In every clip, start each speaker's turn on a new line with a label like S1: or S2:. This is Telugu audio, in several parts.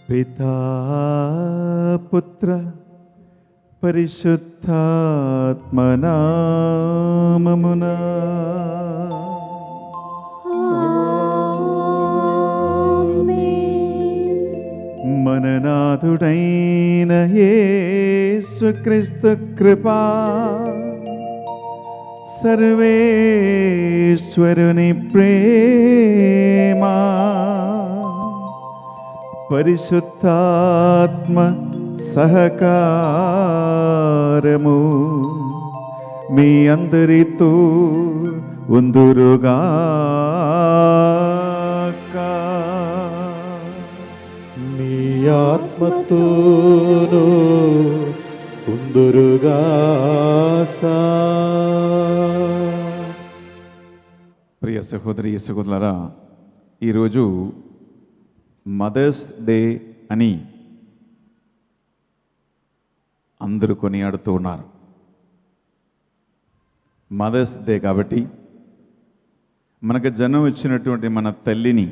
S1: పితా పుత్ర పరిశుద్ధాత్మనామమునా మననాథుడైన యేసుక్రీస్తు కృపా సర్వేశ్వరుని ప్రేమా పరిశుద్ధాత్మ సహకారము మీ అందరితో ఉందురుగాక.
S2: మీ ఆత్మతోనూ ఉందురుగాక.
S1: ప్రియ సహోదరి సహోదరులారా, ఈరోజు మదర్స్ డే అని అందరూ కొనియాడుతూ ఉన్నారు. మదర్స్ డే కాబట్టి మనకు జన్మ ఇచ్చినటువంటి మన తల్లిని,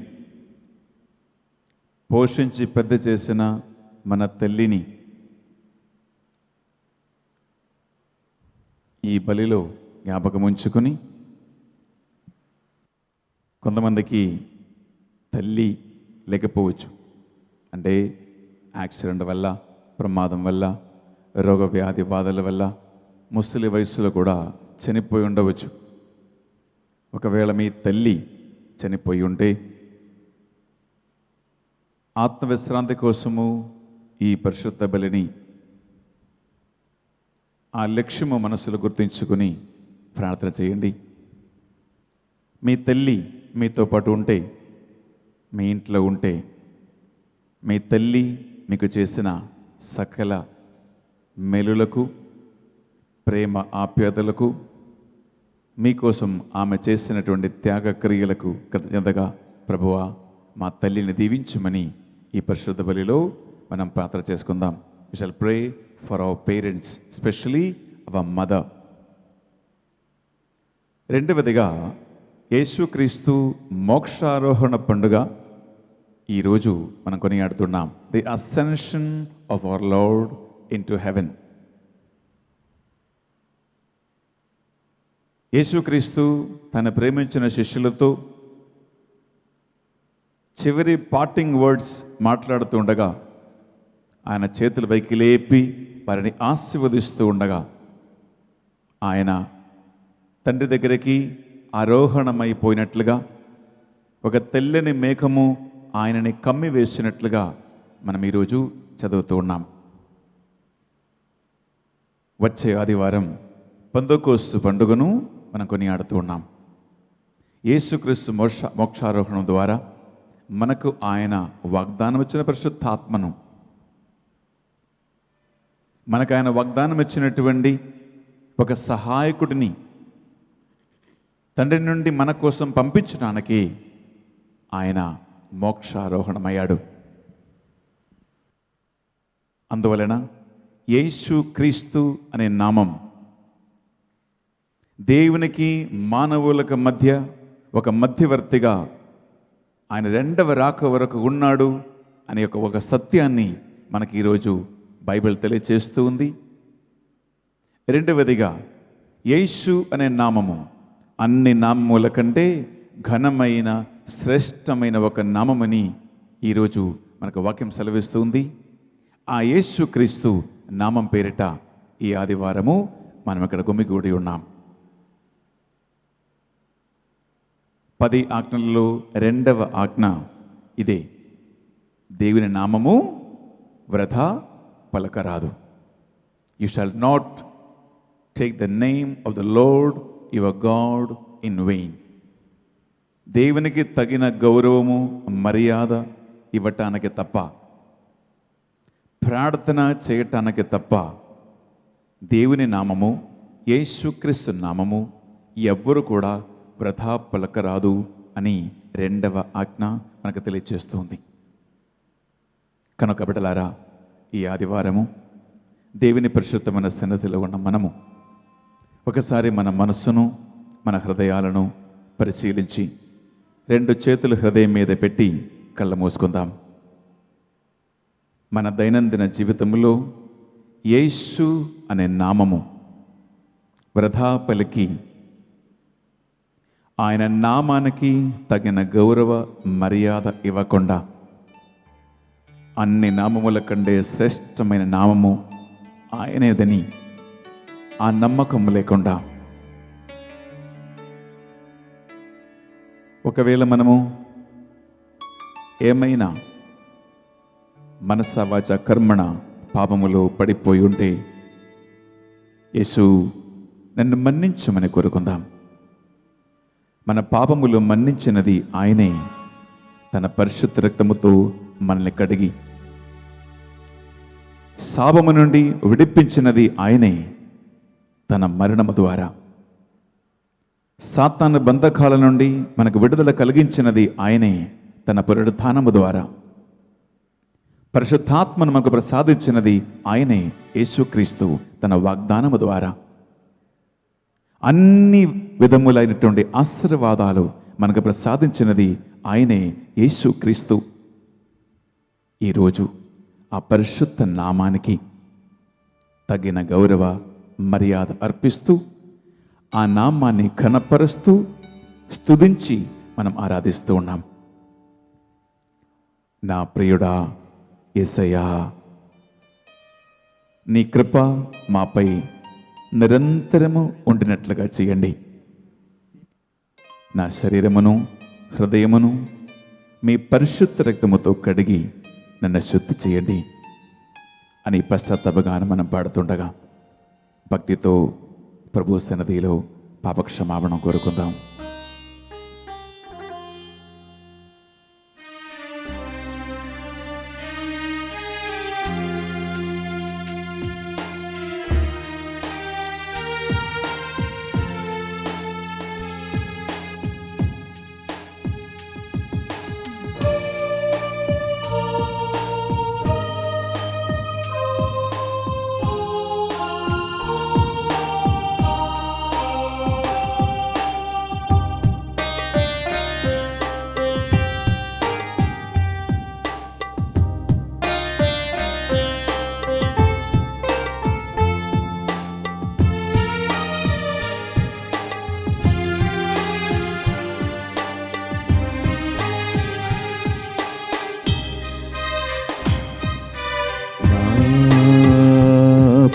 S1: పోషించి పెద్ద చేసిన మన తల్లిని ఈ బలిలో జ్ఞాపకం ఉంచుకొని, కొంతమందికి తల్లి లేకపోవచ్చు, అంటే యాక్సిడెంట్ వల్ల, ప్రమాదం వల్ల, రోగ వ్యాధి బాధల వల్ల ముసలి వయసులో కూడా చనిపోయి ఉండవచ్చు. ఒకవేళ మీ తల్లి చనిపోయి ఉంటే ఆత్మవిశ్రాంతి కోసము ఈ పరిశుద్ధ బలిని, ఆ లక్ష్యము మనసులో గుర్తుంచుకొని ప్రార్థన చేయండి. మీ తల్లి మీతో పాటు ఉంటే, మీ ఇంట్లో ఉంటే, మీ తల్లి మీకు చేసిన సకల మేలులకు, ప్రేమ ఆప్యాయతలకు, మీకోసం ఆమె చేసినటువంటి త్యాగ క్రియలకు కృతజ్ఞతగా ప్రభువా మా తల్లిని దీవించమని ఈ పరిశుద్ధ బలిలో మనం ప్రార్థన చేసుకుందాం. We shall pray for our parents, especially our mother. రెండవదిగా, యేసుక్రీస్తు మోక్షారోహణ పండుగ ఈరోజు మనం కొనియాడుతున్నాం. The ascension of our Lord into heaven. యేసుక్రీస్తు తన ప్రేమించిన శిష్యులతో చివరి పార్టింగ్ వర్డ్స్ మాట్లాడుతూ ఉండగా, ఆయన చేతుల పైకి లేపి వారిని ఆశీర్వదిస్తూ ఉండగా, ఆయన తండ్రి దగ్గరికి ఆరోహణమైపోయినట్లుగా, ఒక తెల్లని మేఘము ఆయనని కమ్మి వేసినట్లుగా మనం ఈరోజు చదువుతూ ఉన్నాం. వచ్చే ఆదివారం పెంతెకోస్తు పండుగను మనం కొనియాడుతూ ఉన్నాం. యేసుక్రీస్తు మోక్షారోహణం ద్వారా మనకు ఆయన వాగ్దానం ఇచ్చిన పరిశుద్ధాత్మను, మనకు ఆయన వాగ్దానం ఇచ్చినటువంటి ఒక సహాయకుడిని తండ్రి నుండి మన కోసం పంపించడానికి ఆయన మోక్షారోహణమయ్యాడు. అందువలన యేసుక్రీస్తు అనే నామం దేవునికి మానవులకు మధ్య ఒక మధ్యవర్తిగా ఆయన రెండవ రాక వరకు ఉన్నాడు అనే ఒక సత్యాన్ని మనకి ఈరోజు బైబిల్ తెలియచేస్తూ ఉంది. రెండవదిగా, యేసు అనే నామము అన్ని నామముల కంటే ఘనమైన, శ్రేష్టమైన ఒక నామమని ఈరోజు మనకు వాక్యం సెలవిస్తూ ఉంది. ఆ యేసుక్రీస్తు నామం పేరిట ఈ ఆదివారము మనం ఇక్కడ గుమిగూడి ఉన్నాం. 10 ఆజ్ఞలలో రెండవ ఆజ్ఞ ఇదే: దేవుని నామము వృథా పలకరాదు. You shall not take the name of the Lord your God in vain. దేవునికి తగిన గౌరవము, మర్యాద ఇవ్వటానికి తప్ప, ప్రార్థన చేయటానికి తప్ప, దేవుని నామము, యేసుక్రీస్తు నామము ఎవ్వరు కూడా వృథా పలకరాదు అని రెండవ ఆజ్ఞ మనకు తెలియజేస్తుంది. కనుక బిడ్డలారా, ఈ ఆదివారము దేవుని పరిశుద్ధమైన సన్నిధిలో ఉన్న మనము ఒకసారి మన మనస్సును, మన హృదయాలను పరిశీలించి 2 చేతులు హృదయం మీద పెట్టి కళ్ళ మూసుకుందాం. మన దైనందిన జీవితంలో యేసు అనే నామము వృధా పలికి ఆయన నామానికి తగిన గౌరవ మర్యాద ఇవ్వకుండా అన్ని నామముల కంటే శ్రేష్టమైన నామము ఆయనేదని ఆ నమ్మకం లేకుండా ఒకవేళ మనము ఏమైనా మనస వాచ కర్మణ పాపములో పడిపోయి ఉంటే యేసు నన్ను మన్నించమని కోరుకుందాం. మన పాపములు మన్నించినది ఆయనే. తన పరిశుద్ధ రక్తముతో మనల్ని కడిగి శాపము నుండి విడిపించినది ఆయనే. తన మరణము ద్వారా సాతాను బంధకాల నుండి మనకు విడుదల కలిగించినది ఆయనే. తన పునరుత్థానము ద్వారా పరిశుద్ధాత్మను మనకు ప్రసాదించినది ఆయనే. యేసుక్రీస్తు తన వాగ్దానము ద్వారా అన్ని విధములైనటువంటి ఆశీర్వాదాలు మనకు ప్రసాదించినది ఆయనే. యేసుక్రీస్తు. ఈరోజు ఆ పరిశుద్ధ నామానికి తగిన గౌరవ మర్యాద అర్పిస్తూ ఆ నామాన్ని ఘనపరుస్తూ స్తుతించి మనం ఆరాధిస్తూ ఉన్నాం. నా ప్రియుడా యేసయ్యా, నీ కృప మాపై నిరంతరము ఉండినట్లుగా చేయండి. నా శరీరమును హృదయమును మీ పరిశుద్ధ రక్తముతో కడిగి నన్ను శుద్ధి చేయండి అని పశ్చాత్తాపగానం మనం పాడుతుండగా భక్తితో ప్రభు సన్నిధిలో పాపక్షమాపణ కోరుకుందాం.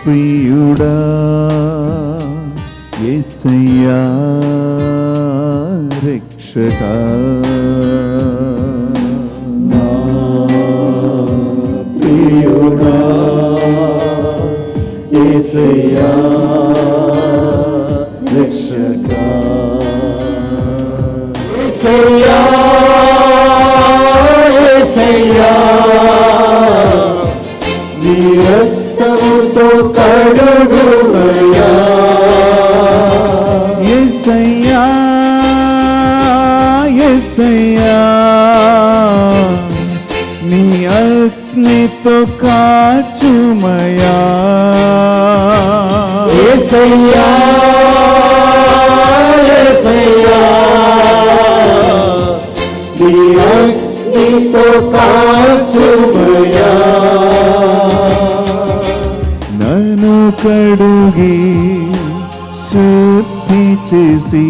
S2: ప్రియుడా యేసయ్యా రక్షకా, నా ప్రియుడా యేసయ్యా రక్షకా, యేసయ్యా యేసయ్యా నీ రక్తముతో కడుగుమయ్యా, యేసయ్యా యేసయ్యా నీ అగ్నితో కాచుమయ్యా, యేసయ్యా యేసయ్యా నీ అగ్నితో కాచుమయ్యా, నన్ను కడుగి శుద్ధి చేసి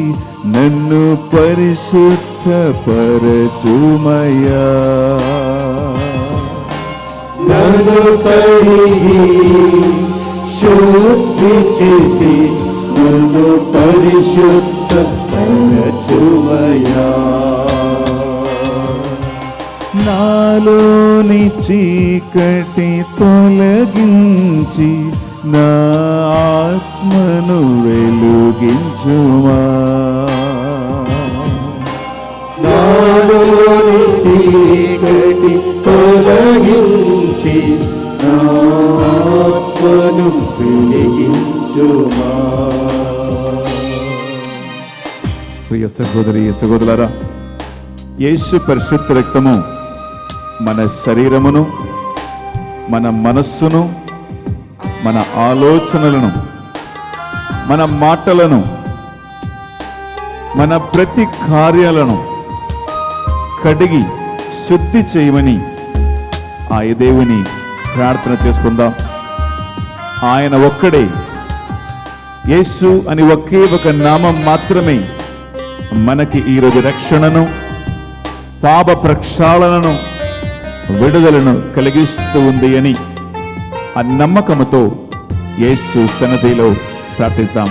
S2: నన్ను పరిశుద్ధపరచుమయ్యా, నన్ను కడిగి శుద్ధి చేసి నన్ను పరిశుద్ధపరచుమయ్యా, నాలోని చీకటి తొలగించి నా ఆత్మను వెలుగించుమా, నాలోని చీకటి తొలగించి నా ఆత్మను వెలిగించుమా.
S1: ప్రియ సహోదరి సహోదరులారా, యేసు పరిశుద్ధ రక్తము మన శరీరమును, మన మనస్సును, మన ఆలోచనలను, మన మాటలను, మన ప్రతి కార్యాలను కడిగి శుద్ధి చేయమని ఆ దేవుని ప్రార్థన చేసుకుందాం. ఆయన ఒక్కడే, యేసు అని ఒకే ఒక నామం మాత్రమే మనకి ఈరోజు రక్షణను, పాప ప్రక్షాళనను, విడుదలను కలిగిస్తూ ఉంది అని ఆ నమ్మకముతో యేసు సన్నిధిలో ప్రార్థిస్తాం.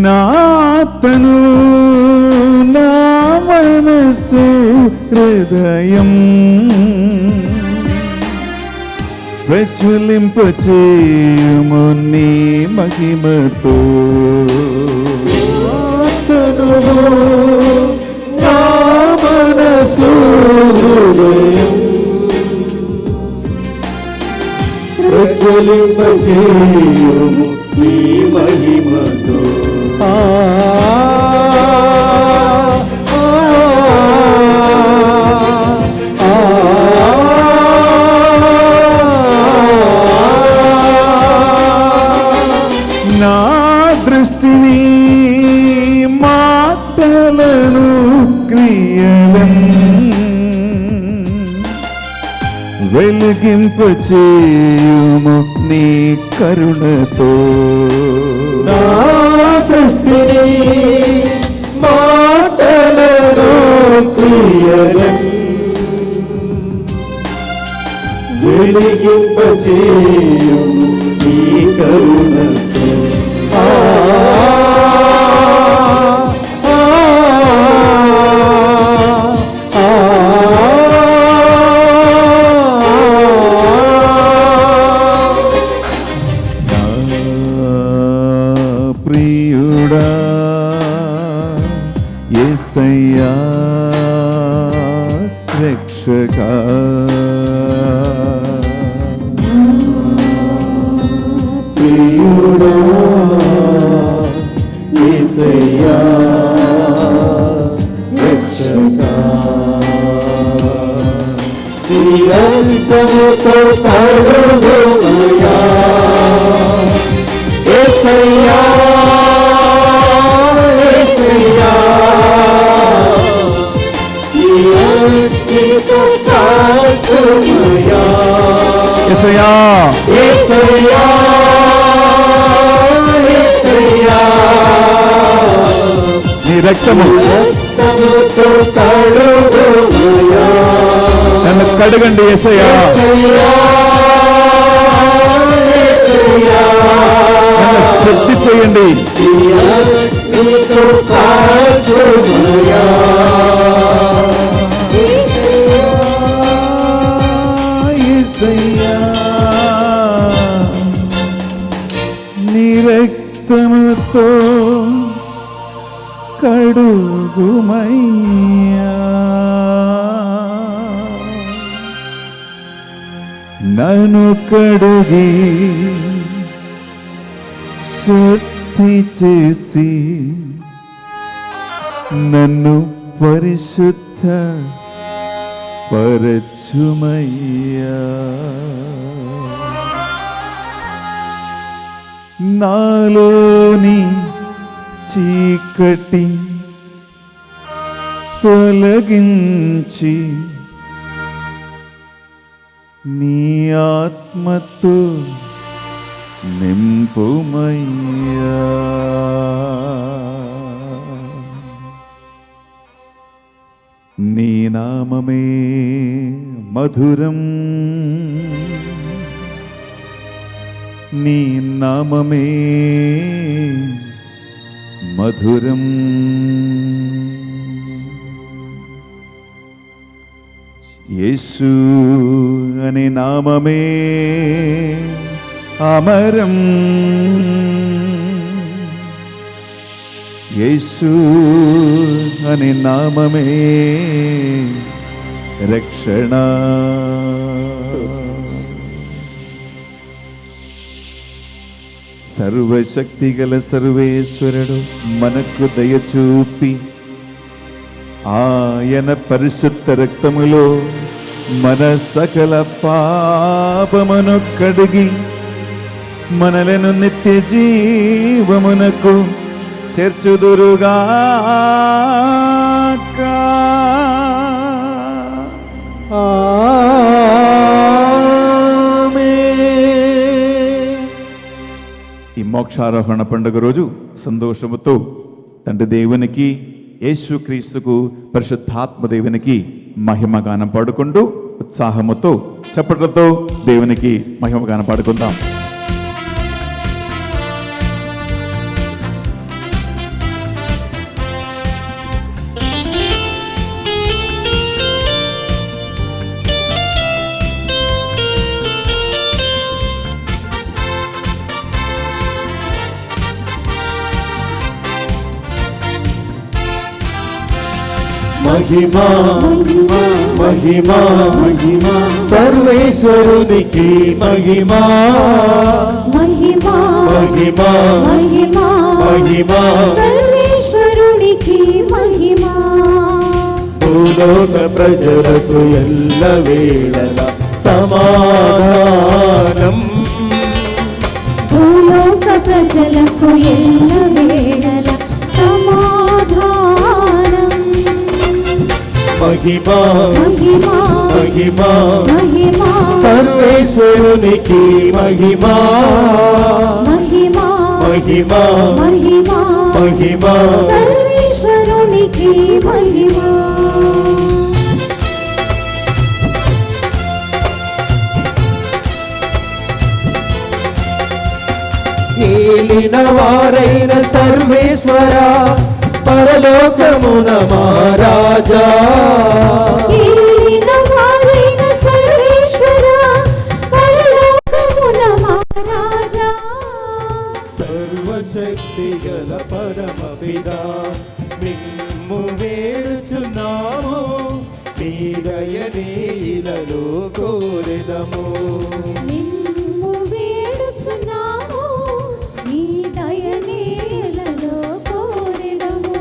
S1: నా తను, నా మనసు, హృదయం ప్రచులింపచేయుము నీ మహిమతో.
S2: తను, నా మనసు, హృదయం ప్రజ్వలింపచేయుము నీ మహిమతో.
S1: నా దృష్టిని, మాటలను, క్రియలను వెలిగింపచేయుము నీ కరుణతో.
S2: నా దృష్టిని, మాటలను, క్రియలను వెలిగింపచేయుము నీ కరుణతో.
S1: ప్రియుడా యేసయ్యా రక్షకా,
S2: ప్రియుడా యేసయ్యా రక్షకా, నీ రక్తముతో కడుగుమయ్యా యేసయ్యా, యేసయ్యా, నీ రక్తముతో కాచుమయ్యా
S1: యేసయ్యా,
S2: యేసయ్యా, యేసయ్యా,
S1: నీ రక్తము
S2: రక్తముతో కడుగుమయ్యా.
S1: నన్ను కడగండి యేసయ్యా, నన్ను శుద్ధి చేయండి. యేసయ్యా, నీ రక్తముతో కడుగుమయ్యా. నన్ను కడుగి శుద్ధి చేసి నన్ను పరిశుద్ధ పరచుమయ్యా. నాలోని చీకటి తొలగించి నీ ఆత్మతో నింపుమయ్యా. నీ నామమే మధురం, నీ నామమే మధురం. యేసు అనే నామమే అమరం, యేసు అనే నామమే రక్షణ. సర్వశక్తిగల సర్వేశ్వరుడు మనకు దయచూపి ఆయన పరిశుద్ధ రక్తములో మన సకల పాపమును కడిగి మనలను నిత్య జీవమునకు చేర్చుదురుగా ఈ మోక్షారోహణ పండుగ రోజు సంతోషముతో తండ్రి దేవునికి, యేసుక్రీస్తుకు, పరిశుద్ధాత్మ దేవునికి మహిమగానం పాడుకుంటూ ఉత్సాహముతో చప్పట్లతో దేవునికి మహిమగానం పాడుకుందాం.
S2: మహిమా మహిమా మహిమా సర్వేశ్వరునికి మహిమా
S3: మహిమా
S2: మహిమా
S3: మహిమా
S2: మహిమా
S3: సర్వేశ్వరునికి మహిమా
S2: భూలోక ప్రజలకు ఎల్లవేళల సమాధానం
S3: భూలోక ప్రజలకు ఎల్లవేళల సమాధానం
S2: మహిమా
S3: మహిమా
S2: మహిమా
S3: మహిమా
S2: సర్వేశ్వరునికి మహిమా
S3: మహిమా
S2: మహిమా
S3: మహిమా
S2: మహిమా
S3: సర్వేశ్వరునికి మహిమా
S2: ఏలిన వారైన సర్వేశ్వర పరలోకమున మహారాజా
S3: ఏలిన వారైన సర్వేశ్వర పరలోకమున మహారాజా
S2: సర్వశక్తి గల పరమ పితా మిమ్ము వేడుచున్నాము మీ దయనే ఇలలో కోరెదము
S3: నిన్ను వేడుచున్నాము నీ దయనేలలో కోరెదము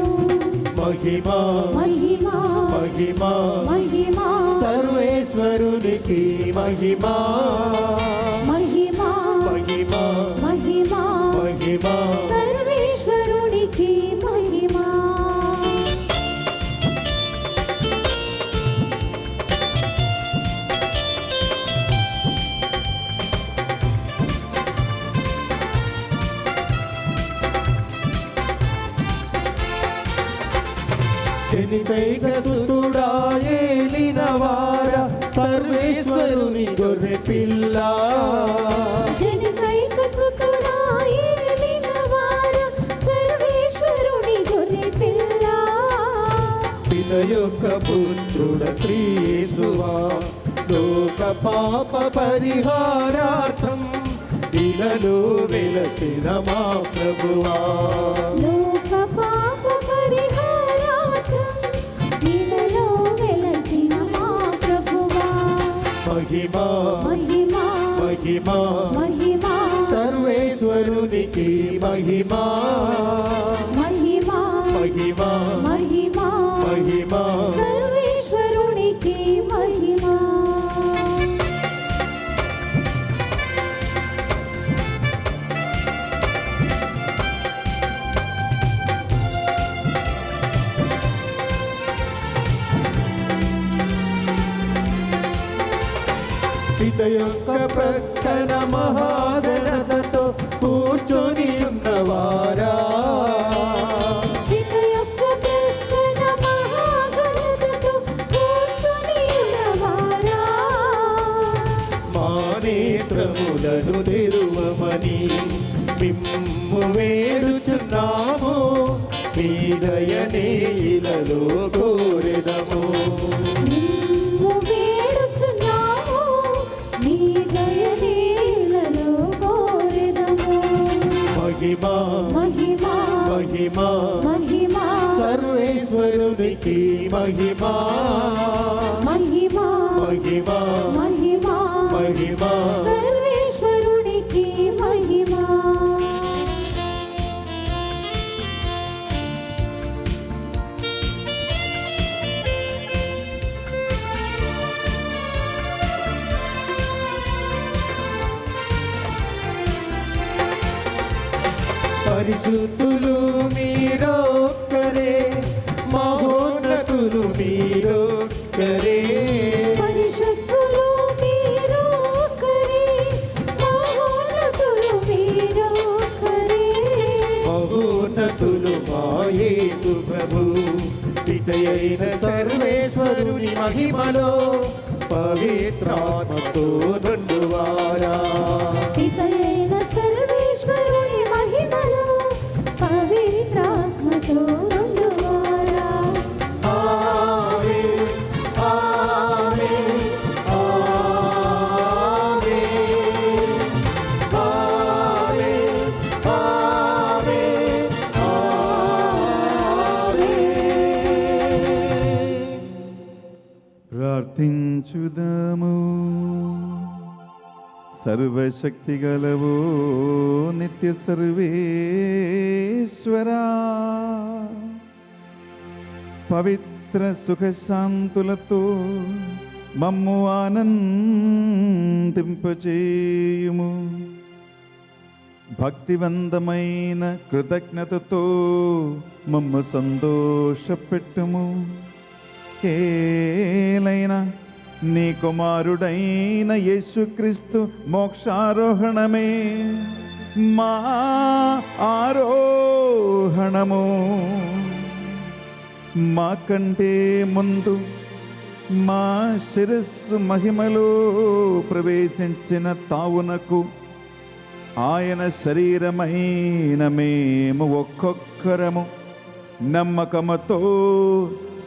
S2: మహిమా
S3: మహిమా
S2: మహిమా
S3: మహిమా
S2: సర్వేశ్వరునికి మహిమా
S3: మహిమా
S2: మహిమా
S3: మహిమా
S2: మహిమా
S3: సర్వేశ్వరునికి మహిమా
S2: జనితైక సుతుడా ఏలిన వార సర్వేశ్వరుని గొర్రె పిల్ల
S3: జనకైక సుతుడా ఏలిన వార సర్వేశ్వరుని గొర్రె పిల్ల
S2: పిత యొక్క పుత్రుడ శ్రీసువా లోక పాప పరిహారార్థం ఇలలో వెలసిన మా ప్రభువా
S3: లోక పాప పరిహారార్థం ఇలలో వెలసిన మా ప్రభువా
S2: మహిమా
S3: మహిమా
S2: మహిమా
S3: మహిమా
S2: సర్వేశ్వరునికి మహిమా
S3: మహిమా
S2: మహిమా
S3: మహిమా
S2: మహిమా
S3: సర్వేశ్వరునికి మహిమా
S2: పిత యొక్క ప్రక్కన మహాగణతతో కూర్చొని ఉన్నవారా
S3: పిత యొక్క ప్రక్కన మహాగణతతో కూర్చొని ఉన్నవారా
S2: మా నేత్రములను తెరువమని మిమ్ము వేడుచున్నాము మీ దయనే ఇలలో కోరెదము
S3: నిన్ను వేడుచున్నాము నీ దయనేలలో కోరెదము
S2: మహిమా
S3: మహిమా
S2: మహిమా
S3: మహిమా
S2: సర్వేశ్వరునికి మహిమా
S3: మహిమా
S2: మహిమా
S3: మహిమా
S2: మహిమా
S3: సర్వేశ్వరునికి మహిమా
S2: పరిశుద్ధులు మీ పవిత్రాత్మతో నుండువారా
S3: పితైన సర్వేశ్వరుని మహిమలో పవిత్రాత్మతో నుండువారా.
S2: ఆమేన్ ఆమేన్ ఆమేన్ ఆమేన్ ఆమేన్.
S1: ప్రార్థించుదాము. సర్వశక్తి గలవో నిత్య సర్వేశ్వరా, పవిత్ర సుఖశాంతులతో మమ్ము ఆనందింపచేయుము. భక్తివంతమైన కృతజ్ఞతతో మమ్ము సంతోషపెట్టుము. ఏలైనా నీ కుమారుడైన యేసుక్రీస్తు మోక్షారోహణమే మా ఆరోహణము. మాకంటే ముందు మా శిరస్సు మహిమలో ప్రవేశించిన తావునకు ఆయన శరీరమైన మేము ఒక్కొక్కరము నమ్మకముతో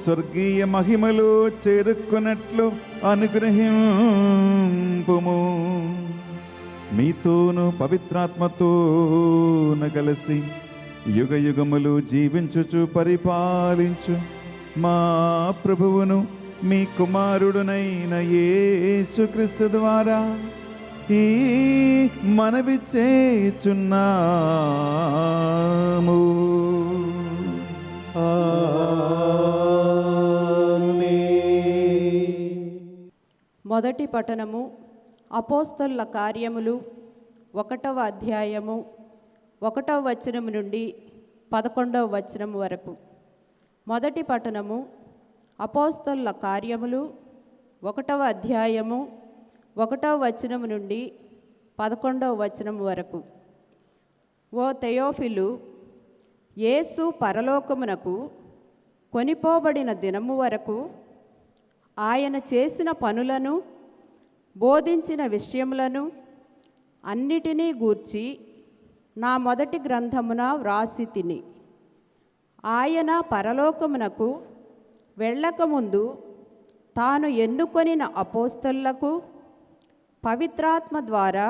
S1: స్వర్గీయ మహిమలో చేరుకున్నట్లు అనుగ్రహింపుము. మీతోను పవిత్రాత్మతోను కలిసి యుగ యుగములు జీవించుచు పరిపాలించు మా ప్రభువును మీ కుమారుడునైన యేసుక్రీస్తు ద్వారా ఈ మనవి చేయుచున్నాము.
S4: మొదటి పట్టణము అపోస్తలుల కార్యములు 1వ అధ్యాయము 1వ వచనము నుండి 11వ వచనం వరకు. మొదటి పట్టణము అపోస్తలుల కార్యములు 1వ అధ్యాయము 1వ వచనము నుండి 11వ వచనం వరకు. ఓ తెయోఫిలు, యేసు పరలోకమునకు కొనిపోబడిన దినము వరకు ఆయన చేసిన పనులను, బోధించిన విషయములను అన్నిటినీ గూర్చి నా మొదటి గ్రంథమున వ్రాసి తిని. ఆయన పరలోకమునకు వెళ్ళకముందు తాను ఎన్నుకొనిన అపోస్తలులకు పవిత్రాత్మ ద్వారా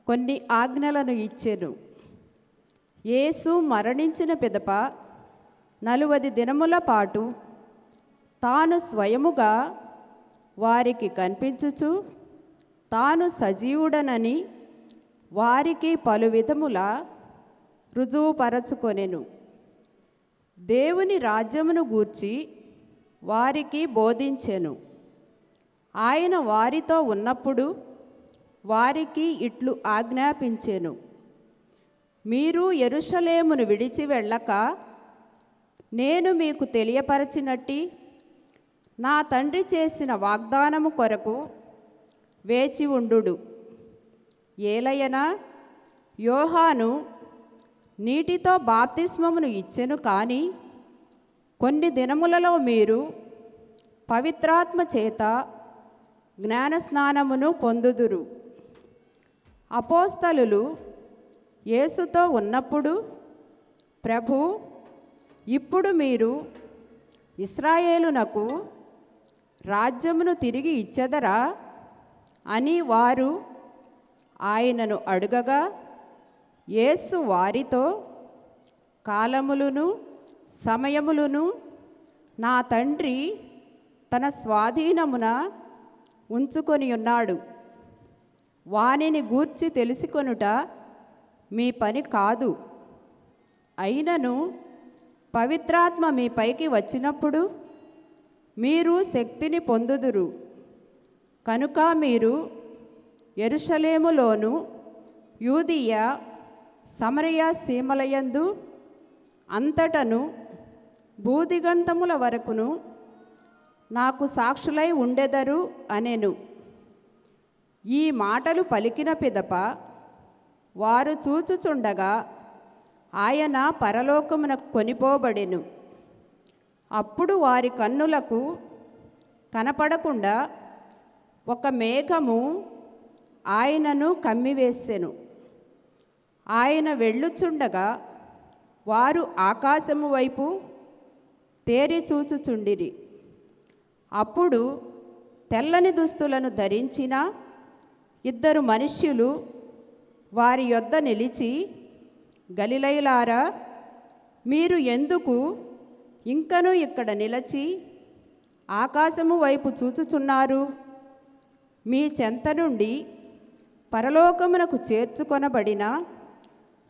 S4: కొన్ని ఆజ్ఞలను ఇచ్చెను. యేసు మరణించిన పిదప 40 దినముల పాటు తాను స్వయముగా వారికి కనిపించుచు తాను సజీవుడనని వారికి పలు విధముల రుజువుపరచుకొనెను. దేవుని రాజ్యమును గూర్చి వారికి బోధించెను. ఆయన వారితో ఉన్నప్పుడు వారికి ఇట్లు ఆజ్ఞాపించెను: మీరు యెరూషలేమును విడిచి వెళ్ళక నేను మీకు తెలియపరచినట్టి నా తండ్రి చేసిన వాగ్దానము కొరకు వేచి ఉండుడు. ఏలయన యోహాను నీటితో బాప్తిస్మమును ఇచ్చెను, కానీ కొన్ని దినములలో మీరు పవిత్రాత్మ చేత జ్ఞానస్నానమును పొందుదురు. అపోస్తలులు యేసుతో ఉన్నప్పుడు, ప్రభు, ఇప్పుడు మీరు ఇశ్రాయేలునకు రాజ్యమును తిరిగి ఇచ్చెదరా అని వారు ఆయనను అడుగగా, యేసు వారితో, కాలములను సమయములను నా తండ్రి తన స్వాధీనమున ఉంచుకొని ఉన్నాడు. వానిని గూర్చి తెలుసుకొనుట మీ పని కాదు. అయినను పవిత్రాత్మ మీ పైకి వచ్చినప్పుడు మీరు శక్తిని పొందుదురు. కనుక మీరు యెరూషలేములోను యూదియ సమరయ సీమలయందు అంతటను భూదిగంతముల వరకును నాకు సాక్షులై ఉండెదరు అనెను. ఈ మాటలు పలికిన పిదప వారు చూచుచుండగా ఆయన పరలోకమునకు కొనిపోబడెను. అప్పుడు వారి కన్నులకు కనపడకుండా ఒక మేఘము ఆయనను కమ్మివేసెను. ఆయన వెళ్ళుచుండగా వారు ఆకాశము వైపు తేరి చూచుచుండిరి. అప్పుడు తెల్లని దుస్తులను ధరించిన ఇద్దరు మనుష్యులు వారి యొద్ద నిలిచి, గలిలయులారా, మీరు ఎందుకు ఇంకనూ ఇక్కడ నిలిచి ఆకాశము వైపు చూచుచున్నారు? మీ చెంత నుండి పరలోకమునకు చేర్చుకొనబడిన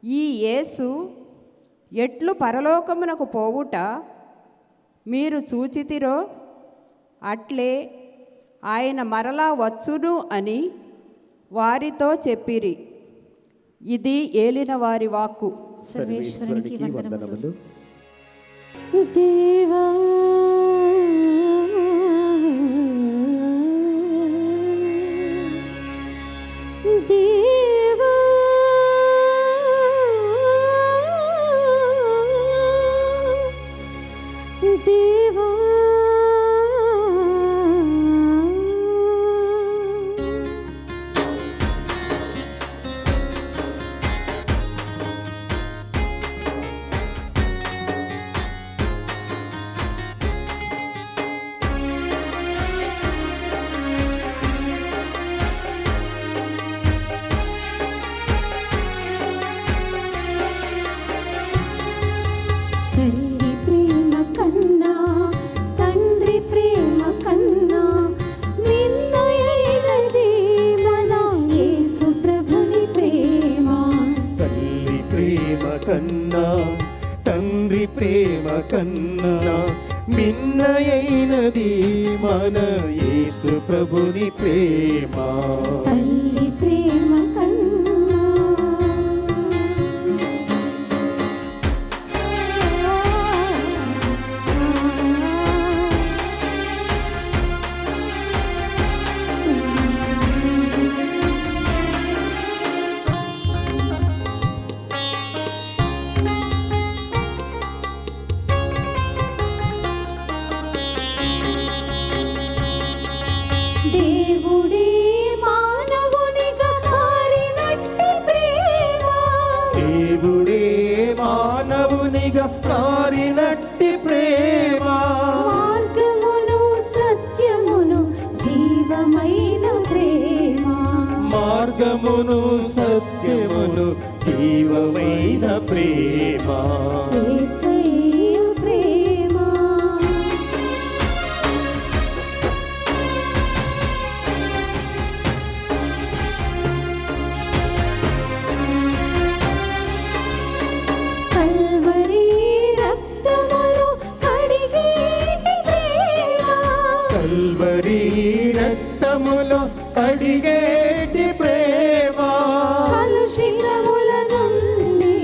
S4: ఈ యేసు ఎట్లు పరలోకమునకు పోవుట మీరు చూచితిరో, అట్లే ఆయన మరలా వచ్చును అని వారితో చెప్పిరి. ఇది ఏలిన వారి వాక్కు.
S2: సర్వేశ్వరునికి వందనములు.
S3: దేవా దేవా దేవా తల్లి ప్రేమ కన్నా, తండ్రి ప్రేమ కన్నా మిన్నయైనది మన యేసు ప్రభుని ప్రేమ.
S2: తల్లి ప్రేమ కన్నా, తండ్రి ప్రేమ కన్నా మిన్నయైనది మన యేసు ప్రభుని ప్రేమ.
S3: తల్లి ప్రేమ కన్నా దేవుడే మానవునిగా మారినట్టి ప్రేమ.
S2: దేవుడే మానవునిగా మారినట్టి ప్రేమ.
S3: మార్గమును సత్యమును జీవమైన ప్రేమ.
S2: మార్గమును సత్యమును జీవమైన ప్రేమ.
S3: యేసయ్య ప్రేమ. కల్వరి రక్తములో కడిగేటి ప్రేమ.
S2: కల్వరి రక్తములో కడిగేటి ప్రేమ.
S3: కలుషితముల నుండి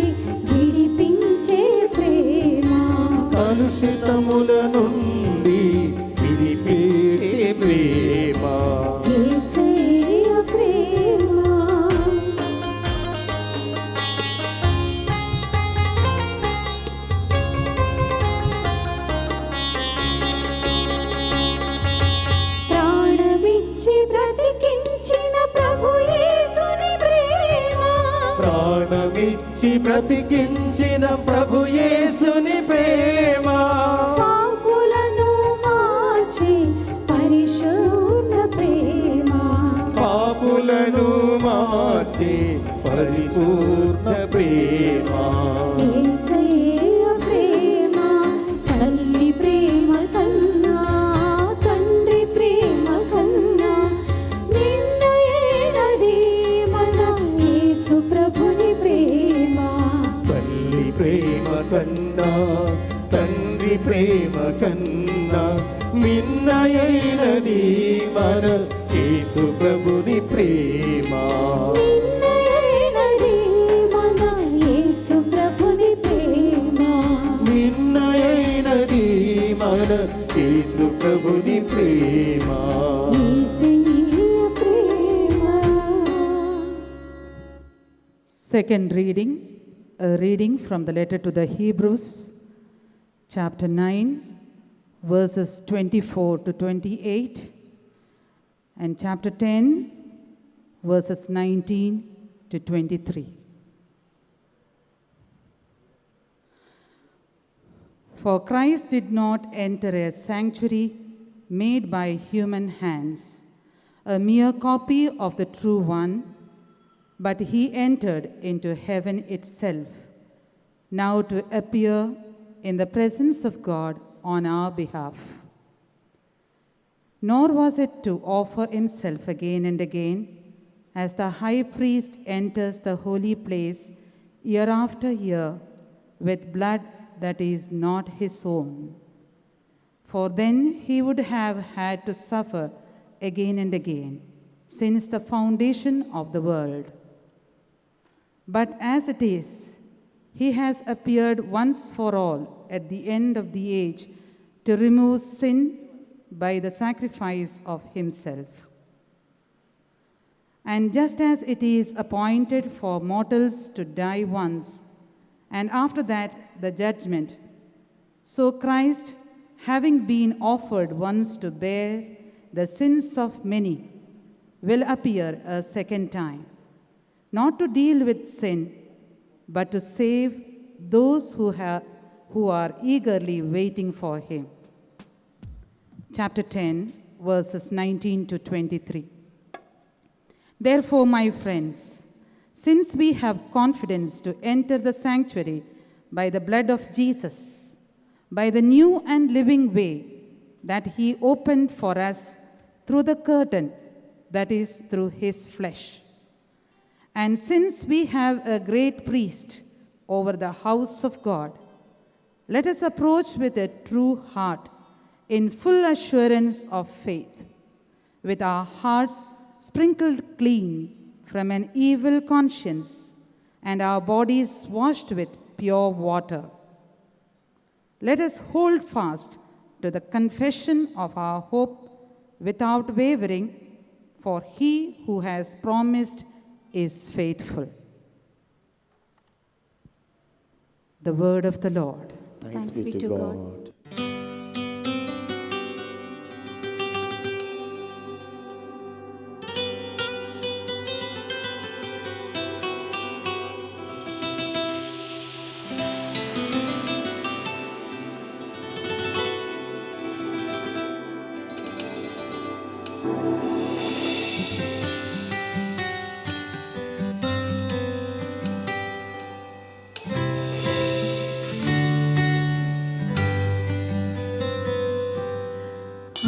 S3: విడిపించే ప్రేమ.
S2: కలుషితముల నుండి విడిపించే ప్రేమ.
S3: యేసయ్య ప్రేమ. ప్రాణమిచ్చి బ్రతికించిన ప్రభు యేసుని ప్రేమ.
S2: ప్రాణమిచ్చి బ్రతికించిన ప్రభు యేసుని ప్రేమ.
S3: పాపులను మార్చే పరిశుద్ధ ప్రేమ.
S2: పాపులను మార్చే పరిపూర్ణ ప్రేమ.
S3: యేసయ్య ప్రేమ. తల్లి ప్రేమ కన్నా, తండ్రి ప్రేమ కన్నా నిన్నయైనది మన యేసు ప్రభుని ప్రేమ.
S2: తల్లి ప్రేమ కన్నా, తండ్రి ప్రేమ కన్నా మిన్నయైనది మన యేసు ప్రభుని ప్రేమ.
S3: నిన్నయైనది మన యేసు ప్రభుని ప్రేమ.
S2: మిన్నయైనది మన యేసు ప్రభుని ప్రేమ.
S3: యేసయ్య ప్రేమ.
S5: Second reading, a reading from the letter to the Hebrews, chapter 9, verses 24 to 28. and chapter 10, verses 19 to 23. For Christ did not enter a sanctuary made by human hands, a mere copy of the true one, but he entered into heaven itself, now to appear in the presence of God on our behalf. Nor was it to offer himself again and again, as the high priest enters the holy place year after year with blood that is not his own. For then he would have had to suffer again and again, since the foundation of the world. But as it is, he has appeared once for all at the end of the age to remove sin by the sacrifice of himself. And just as it is appointed for mortals to die once, and after that the judgment, so Christ, having been offered once to bear the sins of many, will appear a second time, not to deal with sin, but to save those who are eagerly waiting for him. Chapter 10, verses 19 to 23. Therefore, my friends, since we have confidence to enter the sanctuary by the blood of Jesus, by the new and living way that he opened for us through the curtain, that is, through his flesh. And since we have a great priest over the house of God, let us approach with a true heart in full assurance of faith, with our hearts sprinkled clean from an evil conscience and our bodies washed with pure water. Let us hold fast to the confession of our hope without wavering, for he who has promised is faithful. The word of the Lord.
S2: Thanks be to God.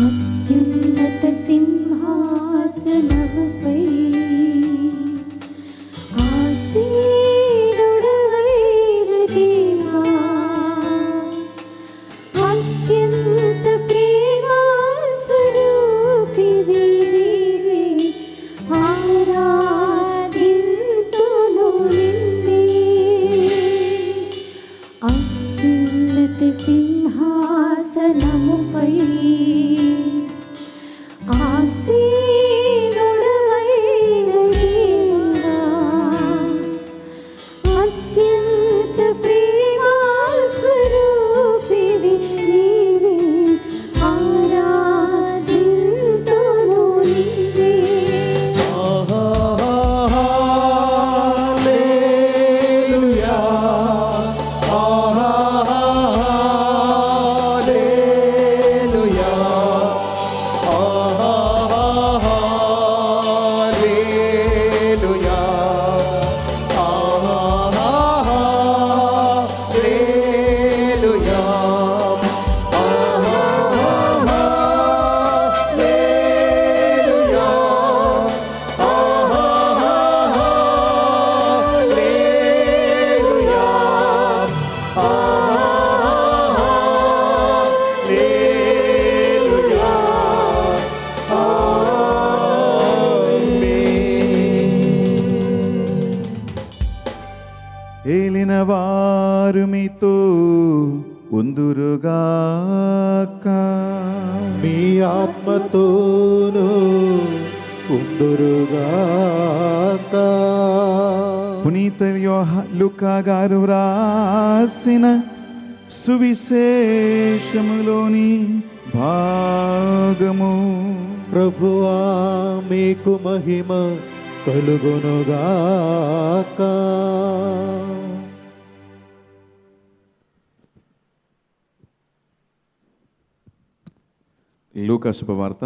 S3: అత్యున్నత సింహాసనముపై ఆసీనుడవైన దేవా, అత్యంత ప్రేమా స్వరూపివి నీవే, ఆరాధింతును నిన్నే. అత్యున్నత సింహాసనముపై ఆసీనుడవైన దేవా, అత్యంత ప్రేమా స్వరూపివి నీవే, ఆరాధింతును నిన్నే.
S2: హల్లెలూయా, hallelujah, hallelujah, hallelujah, hallelujah, hallelujah, హల్లెలూయా.
S1: ఏలిన వారు మీతో ఉందురుగాక.
S2: మీ ఆత్మతోను ఉందురుగాక.
S1: పునీత లూకా గారు వ్రాసిన సువిశేషములోని భాగము.
S2: ప్రభువా మీకు మహిమ కలుగునుగాక.
S1: లూకా శుభవార్త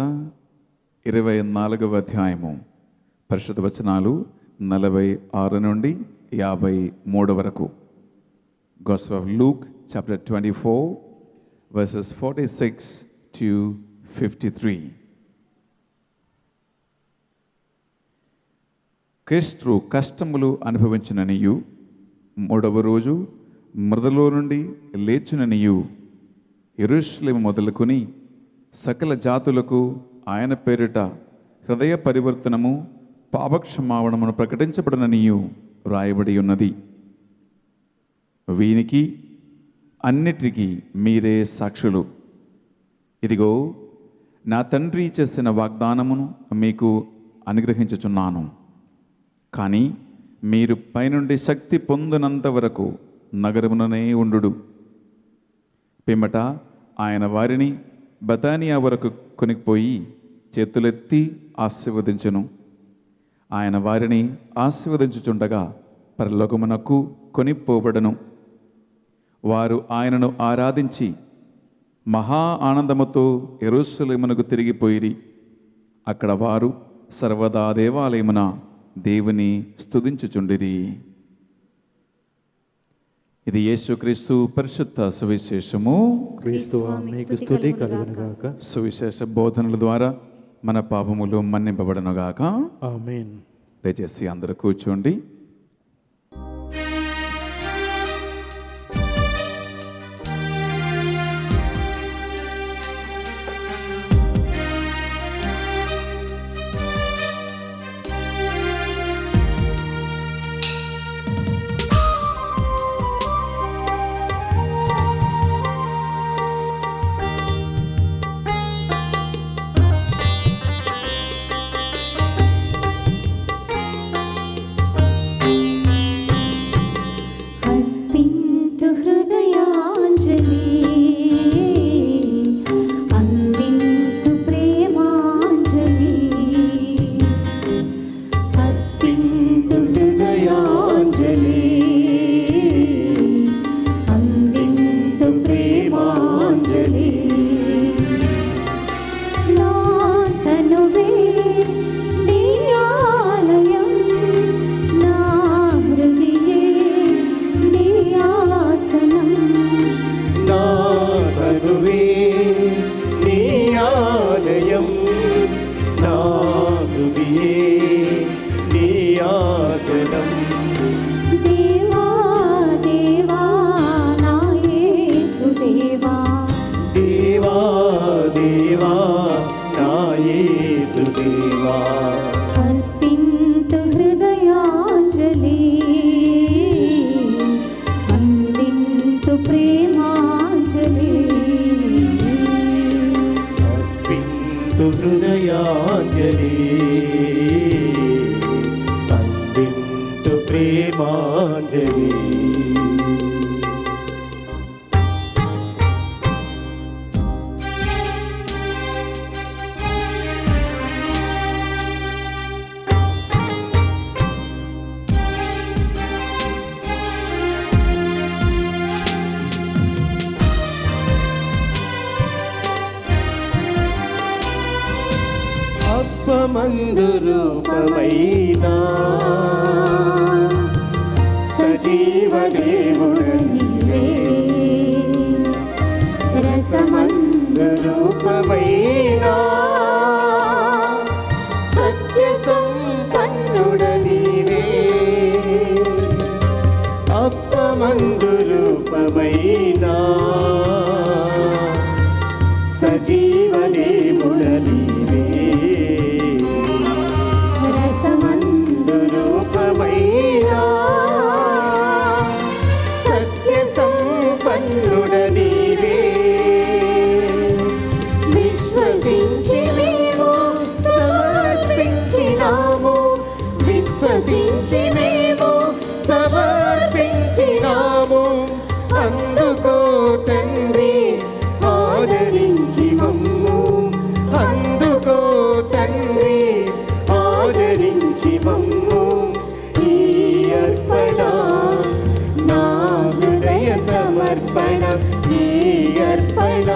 S1: 24వ అధ్యాయము పరిశుద్ధ వచనాలు 46 నుండి 53 వరకు. Gospel of Luke chapter 24 verses 46 to 53. క్రీస్తు కష్టములు అనుభవించుననియు మూడవ రోజు మృదులో నుండి లేచుననియు యెరూషలేము మొదలుకొని సకల జాతులకు ఆయన పేరిట హృదయ పరివర్తనము పాపక్షమావణమును ప్రకటించబడననియు వ్రాయబడి ఉన్నది. వీనికి అన్నిటికీ మీరే సాక్షులు. ఇదిగో నా తండ్రి చేసిన వాగ్దానమును మీకు అనుగ్రహించుచున్నాను. కానీ మీరు పైనుండి శక్తి పొందినంత వరకు నగరముననే ఉండు. పిమ్మట ఆయన వారిని బతానియా వరకు కొనిపోయి చేతులెత్తి ఆశీర్వదించును. ఆయన వారిని ఆశీర్వదించుచుండగా పరలోకమునకు కొనిపోబడను. వారు ఆయనను ఆరాధించి మహా ఆనందముతో యెరూషలేమునకు తిరిగిపోయిరి. అక్కడ వారు సర్వదా దేవాలయమున దేవుని స్తుతించుచుండిరి. ఇది యేసుక్రీస్తు పరిశుద్ధ సువిశేషము.
S2: క్రీస్తువా మీకు స్తుతి కలుగునుగాక.
S1: సువిశేష బోధనల ద్వారా మన పాపములు మన్నింపబడనుగాక.
S2: ఆమేన్.
S1: దయచేసి అందరూ కూర్చోండి.
S3: అర్పింతు హృదయాంజలి, అందింతు ప్రేమాంజలి. అర్పింతు హృదయాంజలి, అందింతు ప్రేమాంజలి. నా తనువే నీ ఆలయం, నా హృదయే నీ ఆసనం.
S2: నా తనువే నీ ఆలయం, నా హృదయే నీ ఆసనం.
S3: దేవా దేవా నా యేసుదేవా,
S2: దేవా దేవా నా యేసుదేవా.
S3: అర్పింతు హృదయాంజలి, అందింతు ప్రేమాంజలి.
S2: అర్పింతు హృదయాంజలి, అందింతు ప్రేమాంజలి. అప్పమందు రూపమైనా సజీవ దేవుడ నీవే. రసమందు రూపమైనా సత్య సంపన్నుడ నీవే. అప్పమందు రూపమైనా సజీవ దేవుడ నీవే.
S3: రసమందు
S2: రూపమైనా సత్య సంపన్నుడ నీవే.
S3: విశ్వసించి మేము సమర్పించినాము,
S2: విశ్వసించి మేము సమర్పించినాము. అందుకో తండ్రి ఆదరించి మమ్ము, అందుకో స్వీకరించి మమ్ము ఈ అర్పణ నా హృదయ సమర్పణ ఈ అర్పణ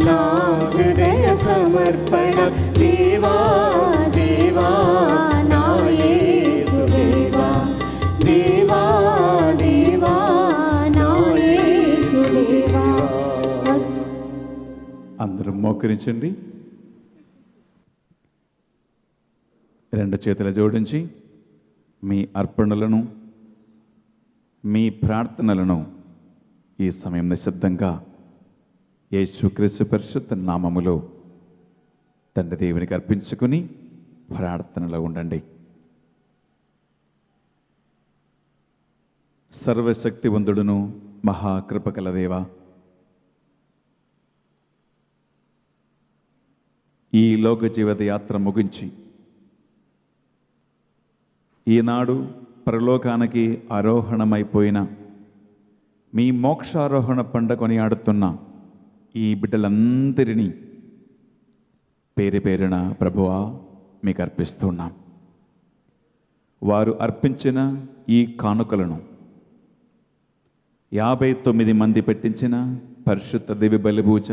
S2: నా హృదయ సమర్పణ దేవా దేవా నా యేసు దేవా దేవా దేవా నా యేసు దేవా.
S1: అందరూ మోకరించండి. రెండు చేతులు జోడించి మీ అర్పణలను మీ ప్రార్థనలను ఈ సమయం నిశ్శబ్దంగా యేసుక్రీస్తు పరిశుద్ధ నామములో తండ్రి దేవునికి అర్పించుకుని ప్రార్థనలో ఉండండి. సర్వశక్తివంతుడును మహాకృపగల దేవా, ఈ లోక జీవిత యాత్ర ముగించి ఈనాడు పరలోకానికి ఆరోహణమైపోయిన మీ మోక్షారోహణ పండుగ కొనియాడుతున్న ఈ బిడ్డలందరినీ పేరు పేరున ప్రభువా మీకు అర్పిస్తున్నాం. వారు అర్పించిన ఈ కానుకలను 59 మంది పెట్టించిన పరిశుద్ధ దివ్య బలిపూజ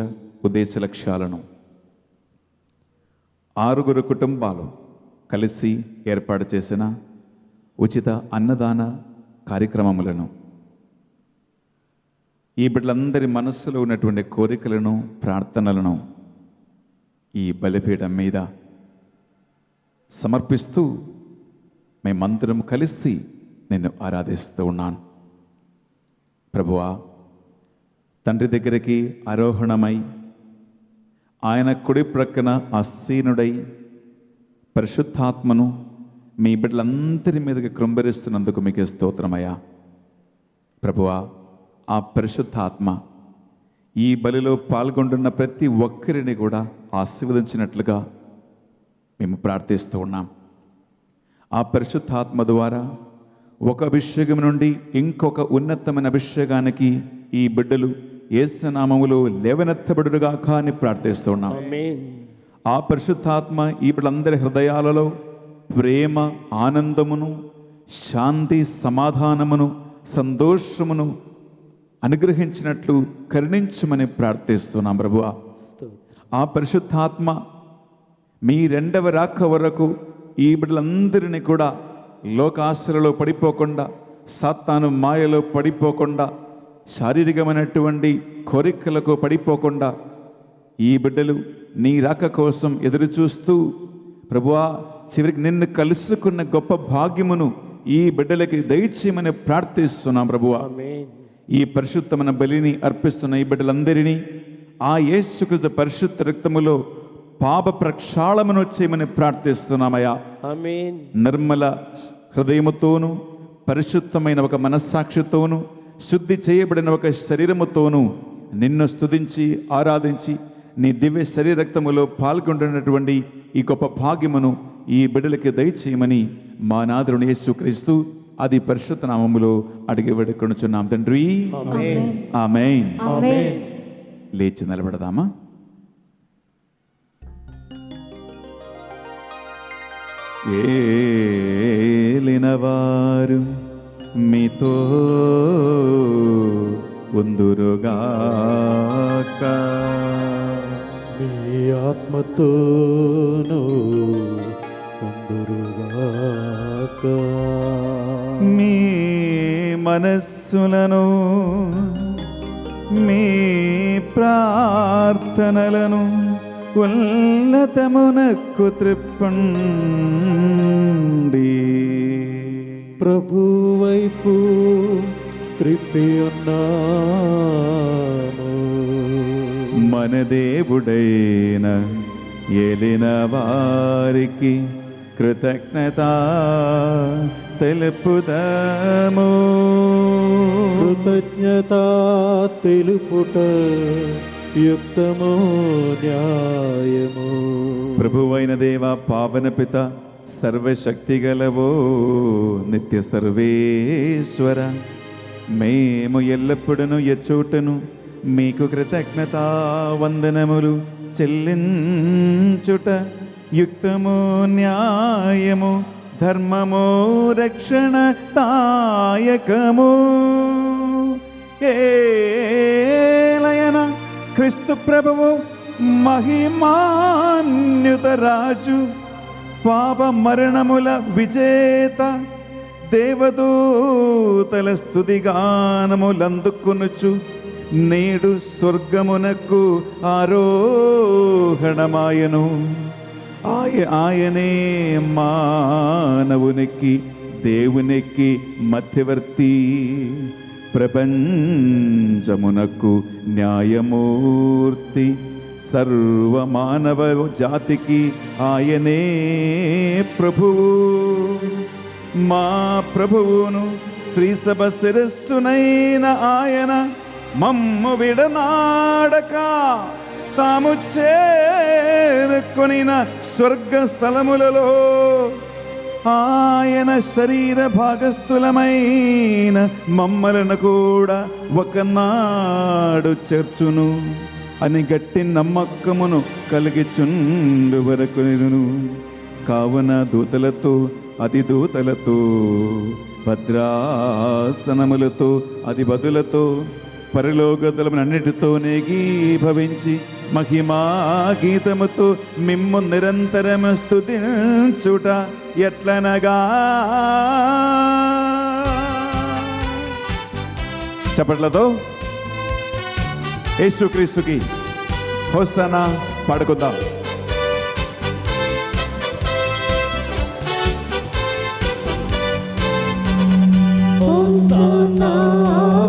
S1: ఉద్దేశ లక్ష్యాలను 6 కుటుంబాలు కలిసి ఏర్పాటు చేసిన ఉచిత అన్నదాన కార్యక్రమములను, ఈ బిడ్డలందరి మనస్సులో ఉన్నటువంటి కోరికలను ప్రార్థనలను ఈ బలిపీఠం మీద సమర్పిస్తూ మేమందరం కలిసి నిన్ను ఆరాధిస్తూ ఉన్నాను. ప్రభువా, తండ్రి దగ్గరికి ఆరోహణమై ఆయన కుడి ప్రక్కన ఆసీనుడై పరిశుద్ధాత్మను మీ బిడ్డలందరి మీదకి కృంభరిస్తున్నందుకు మీకు స్తోత్రమయ్యా. ప్రభువా, ఆ పరిశుద్ధాత్మ ఈ బలిలో పాల్గొంటున్న ప్రతి ఒక్కరిని కూడా ఆశీర్వదించినట్లుగా మేము ప్రార్థిస్తూ ఉన్నాం. ఆ పరిశుద్ధాత్మ ద్వారా ఒక అభిషేకం నుండి ఇంకొక ఉన్నతమైన అభిషేకానికి ఈ బిడ్డలు యేసు నామములో లేవనెత్తబడుగాక అని ప్రార్థిస్తూ ఉన్నాం.
S2: ఆమేన్.
S1: ఆ పరిశుద్ధాత్మ ఈ బిడ్డలందరి హృదయాలలో ప్రేమ, ఆనందమును, శాంతి, సమాధానమును, సంతోషమును అనుగ్రహించినట్లు కరుణించమని ప్రార్థిస్తున్నాం. ప్రభువా, ఆ పరిశుద్ధాత్మ మీ రెండవ రాక వరకు ఈ బిడ్డలందరినీ కూడా లోకాశలలో పడిపోకుండా, సాతాను మాయలో పడిపోకుండా, శారీరకమైనటువంటి కోరికలకు పడిపోకుండా ఈ బిడ్డలు నీ రాక కోసం ఎదురు చూస్తూ ప్రభువా చివరికి నిన్ను కలుసుకున్న గొప్ప భాగ్యమును ఈ బిడ్డలకి దయచేయమని ప్రార్థిస్తున్నాం. ప్రభువా,
S2: ఆమేన్.
S1: ఈ పరిశుద్ధమైన బలిని అర్పిస్తున్న ఈ బిడ్డలందరినీ ఆ యేసుక్రీస్తు పరిశుద్ధ రక్తములో పాప ప్రక్షాళమును చేయమని ప్రార్థిస్తున్నామయ్యా.
S2: ఆమేన్.
S1: నిర్మల హృదయముతోను, పరిశుద్ధమైన ఒక మనస్సాక్షితోను, శుద్ధి చేయబడిన ఒక శరీరముతోను నిన్ను స్తుతించి ఆరాధించి నీ దివ్య శరీర రక్తములో పాల్గొంటున్నటువంటి ఈ గొప్ప భాగ్యమును ఈ బిడ్డలకి దయచేయమని మా నాథుడు యేసుక్రీస్తు అది పరిశుద్ధ నామములో అడిగి వేడుకొనుచున్నాం తండ్రి.
S2: ఆమేన్.
S1: ఆమేన్.
S3: ఆమేన్.
S1: లేచి నిలబడదామా? ఏలినవారు మీతో ఉందురుగాక,
S2: మీ ఆత్మతోను ఉందురుగాక.
S1: మీ మనస్సులను మీ ప్రార్థనలను ఉన్నతమునకు త్రిప్పండి.
S2: ప్రభు వైపు త్రిప్పి ఉన్నాము.
S1: మన దేవుడైన ఏలిన వారికి కృతజ్ఞత తెలుపుదాము.
S2: కృతజ్ఞత తెలుపుట యుక్తము న్యాయము.
S1: ప్రభువైన దేవ, పావన పిత, సర్వశక్తి గలవో నిత్య సర్వేశ్వర, మేము ఎల్లప్పుడూ ఎచ్చోటను మీకు కృతజ్ఞతా వందనములు చెల్లించుట యుక్తము న్యాయము ధర్మము రక్షణ దాయకము. ఏలయన క్రీస్తు ప్రభువు మహిమాన్యుత రాజు, పాప మరణముల విజేత, దేవదూతల స్తుతిగానములందుకొనుచు నేడు స్వర్గమునకు ఆరోహణమాయను. ఆయనే మానవునికి దేవునికి మధ్యవర్తి, ప్రపంచమునకు న్యాయమూర్తి. సర్వమానవ జాతికి ఆయనే ప్రభువు. మా ప్రభువును శ్రీసభ శిరస్సునైన ఆయన మమ్ము విడనాడక తాము చేరుకొనిన స్వర్గ స్థలములలో ఆయన శరీర భాగస్థులమైన మమ్మలను కూడా ఒకనాడు చేర్చును అని గట్టి నమ్మకమును కలిగిచుండు వరకు. కావున దూతలతో అతిదూతలతో భద్రాసనములతో అధిపతులతో పరలోకతలములన్నిటితో నేగీభవించి మహిమా గీతముతో మిమ్ము నిరంతరము స్తుతించుట ఎట్లనగా. చప్పట్లతో యేసుక్రీస్తుకి హోసన్నా పాడుకుందాం.
S2: హోసన్నా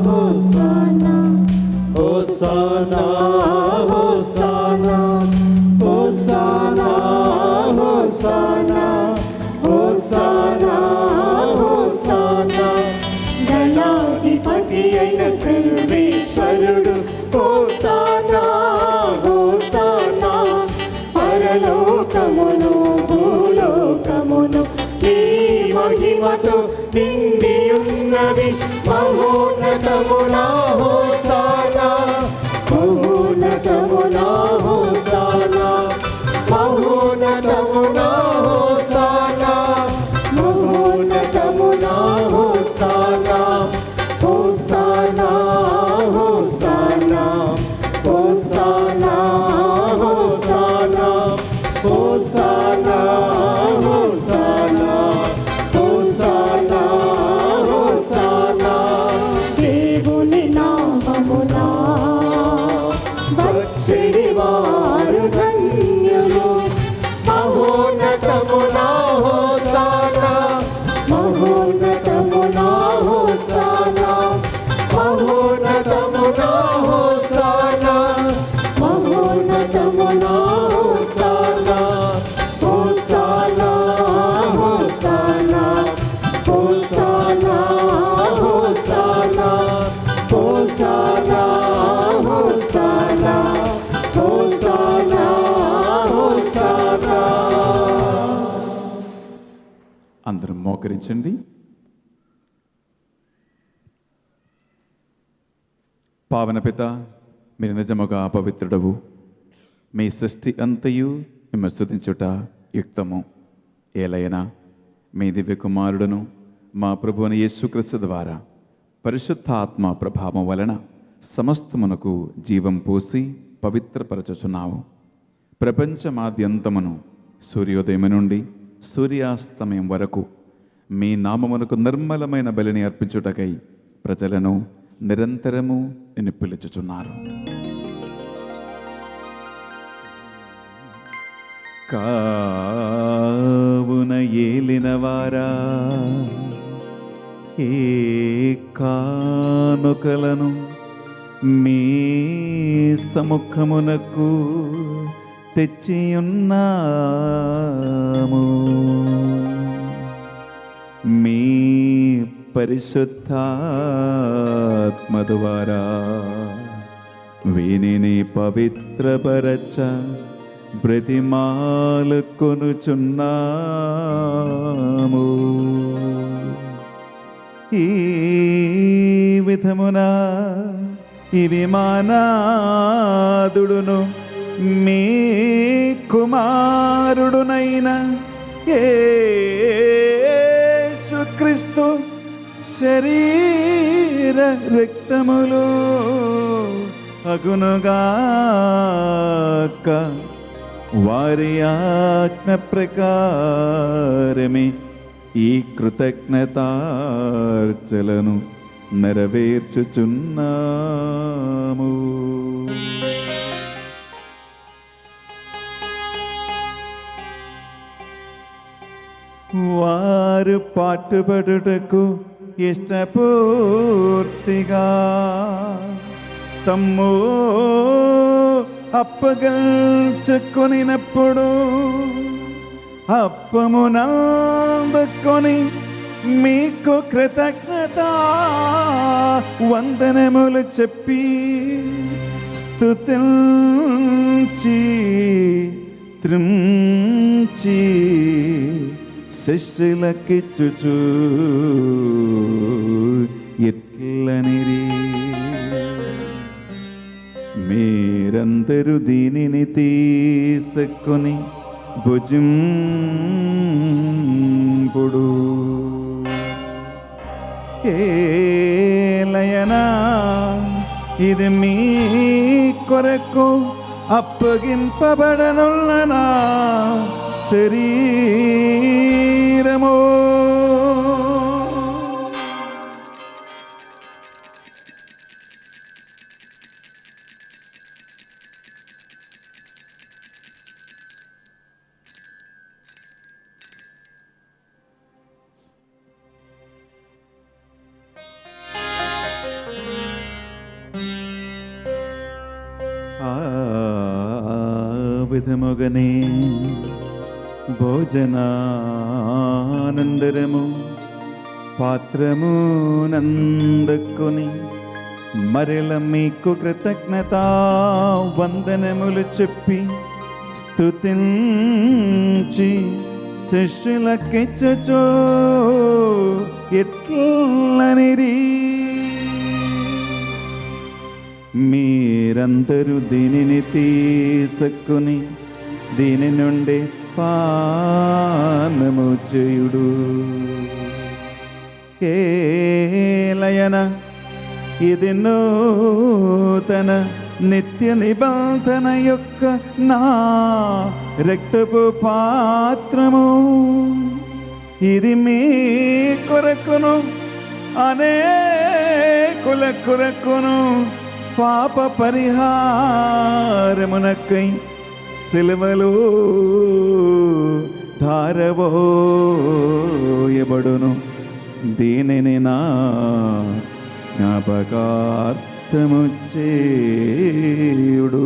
S2: హోసన్నా హోసన్నా హోసన్నా హోసన్నా హోసన్నా హోసన్నా హోసన్నా.
S3: గణాధిపతి అయిన సర్వేశ్వరుడు హోసన్నా హోసన్నా. పరలోకమును భూలోకమును నీ మహిమతో నిండి ఉన్నది. మహోన్నతమునా హోసన్నా మహోన్నతమునా హోసన్నా మహోన్నతమునా హోసన్నా మహోన్నతమునా హోసన్నా. హోసన్నా హోసన్నా హోసన్నా హోసన్నా హోసన్నా హోసన్నా హోసన్నా హోసన్నా. దేవుని నామమునా వచ్చెడి వారు ధన్యులు. మహోన్నతమునా హోసన్నా మహోన్నతమునా హోసన్నా మహోన్నతమునా హోసన్నా మహోన్నతమునా హోసన్నా. హోసన్నా హోసన్నా హోసన్నా హోసన్నా హోసన్నా హోసన్నా హోసన్నా హోసన్నా.
S1: అందరం మోకరించండి. పావన పిత, మీరు నిజముగా పవిత్రుడవు. మీ సృష్టి అంతయు మిమ్మ స్తుతించుట యుక్తము. ఏలైనా మీ దివ్య కుమారుడును మా ప్రభువుని యేసుక్రీస్తు ద్వారా పరిశుద్ధాత్మ ప్రభావం వలన సమస్తమునకు జీవం పోసి పవిత్రపరచుచున్నావు. ప్రపంచమాద్యంతమును సూర్యోదయం నుండి సూర్యాస్తమయం వరకు మీ నామమునకు నిర్మలమైన బలిని అర్పించుటకై ప్రజలను నిరంతరము నిన్ను పిలుచుచున్నారు. కావున ఏలినవారా, ఏ కానుకలను మీ సముఖమునకు తెచ్చియున్నాము. మీ పరిశుద్ధాత్మ ద్వారా వీనిని పవిత్రపరచ బ్రతిమాలు కొనుచున్నాము. ఈ విధమున ఇవి మానాదుడును మీ కుమారుడునైన ప్రభువైన యేసుక్రీస్తు శరీర రక్తములు అగునుగాక. వారి ఆజ్ఞ ప్రకారమే ఈ కృతజ్ఞతార్చలను నెరవేర్చుచున్నాము. వారు పాటుపడుటకు ఇష్టపూర్తిగా తమ్ము అప్పగల్చుకొనినప్పుడు అప్పమునందుకొని మీకు కృతజ్ఞత వందనములు చెప్పి స్తుతించి త్రుంచి శిష్యులకిచ్చుచు ఎట్లనిరి, మీరందరూ దీనిని తీసుకొని భుజింపుడు. ఏలయనా ఇది మీ కొరకు అప్పగింపబడనున్న నా శరీరము. ఆ విధముగనే భోజనానందరము పాత్రము నందుకొని మరల మీకు కృతజ్ఞత వందనములు చెప్పి స్తుతించి శిష్యులకిచ్చుచు ఎట్లనిరి, మీరందరూ దీనిని తీసుకొని దీని నుండి పానము చేయుడు. ఏలయన ఇది నూతన నిత్య నిబంధన యొక్క నా రక్తపు పాత్రము. ఇది మీ కొరకును అనేకుల కొరకును పాప పరిహారమునకై సిలువలో ధారవోయబడును. దీనిని నా జ్ఞాపకార్థము చేయుడు.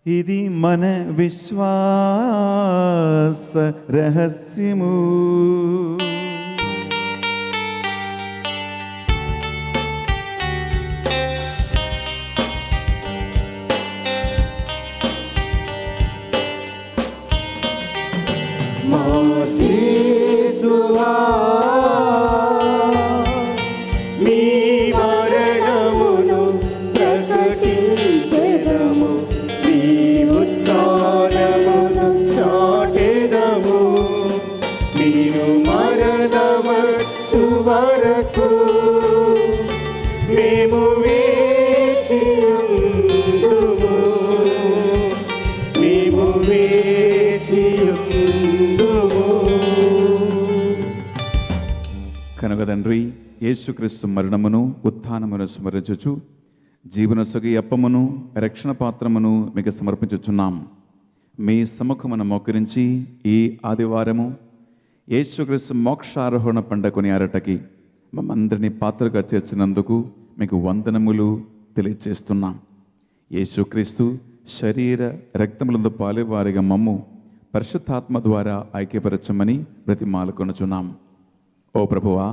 S1: ఇది మన విశ్వాస రహస్యము.
S3: మా యేసువా నీ మరణమును ప్రకటించెదము, నీ ఉత్థానమును చాటెదము. నీవు మరణవచ్చు వరకు మేము వేచియుందుము, మేము వేచియుందుము.
S1: కనుక తండ్రి యేసుక్రీస్తు మరణమును ఉత్థానమును స్మరించుచు జీవనసొగి అప్పమును రక్షణ పాత్రమును మీకు సమర్పించుచున్నాం. మీ సముఖమును మోకరించి ఈ ఆదివారము యేసుక్రీస్తు మోక్షారోహణ పండగని ఆరటకి మమ్మందరినీ పాత్రగా చేర్చినందుకు మీకు వందనములు తెలియజేస్తున్నాం. యేసుక్రీస్తు శరీర రక్తములందు పాలేవారిగా మమ్ము పరిశుద్ధాత్మ ద్వారా ఐక్యపరచమని బ్రతిమాలుకొనుచున్నాం. ఓ ప్రభువా,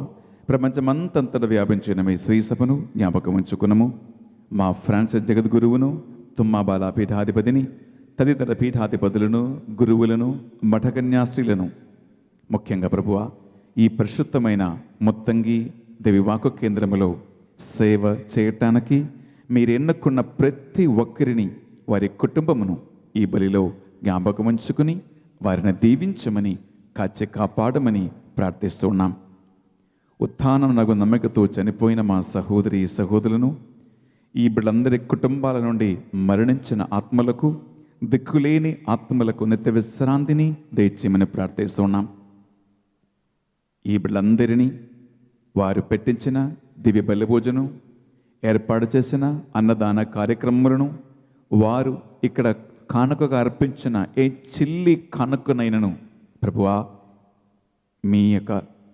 S1: ప్రపంచమంతంతట వ్యాపించిన మీ శ్రీసభను జ్ఞాపకం ఉంచుకునము. మా ఫ్రాన్సిస్ జగద్గురువును తుమ్మా బాలా పీఠాధిపతిని తదితర పీఠాధిపతులను, గురువులను, మఠకన్యాస్త్రీలను, ముఖ్యంగా ప్రభువా ఈ పరిశుద్ధమైన మొత్తంగి దేవి వాక్కు కేంద్రములో సేవ చేయటానికి మీరు ఎన్నుకున్న ప్రతి ఒక్కరిని, వారి కుటుంబమును ఈ బలిలో జ్ఞాపకం ఉంచుకుని వారిని దీవించమని, కాపాడమని ప్రార్థిస్తున్నాం. ఉత్థానం నగు నమ్మకతో చనిపోయిన మా సహోదరి సహోదరులను, ఈ బిడ్డలందరి కుటుంబాల నుండి మరణించిన ఆత్మలకు, దిక్కులేని ఆత్మలకు నిత్య విశ్రాంతిని దయచేయమని ప్రార్థిస్తున్నాం. ఈ బిడ్డలందరినీ వారు పెట్టించిన దివ్య బలిభోజనం, ఏర్పాటు చేసిన అన్నదాన కార్యక్రమములను, వారు ఇక్కడ కానుకగా అర్పించిన ఏ చిల్లి కానుకనైనను ప్రభువా మీ యొక్క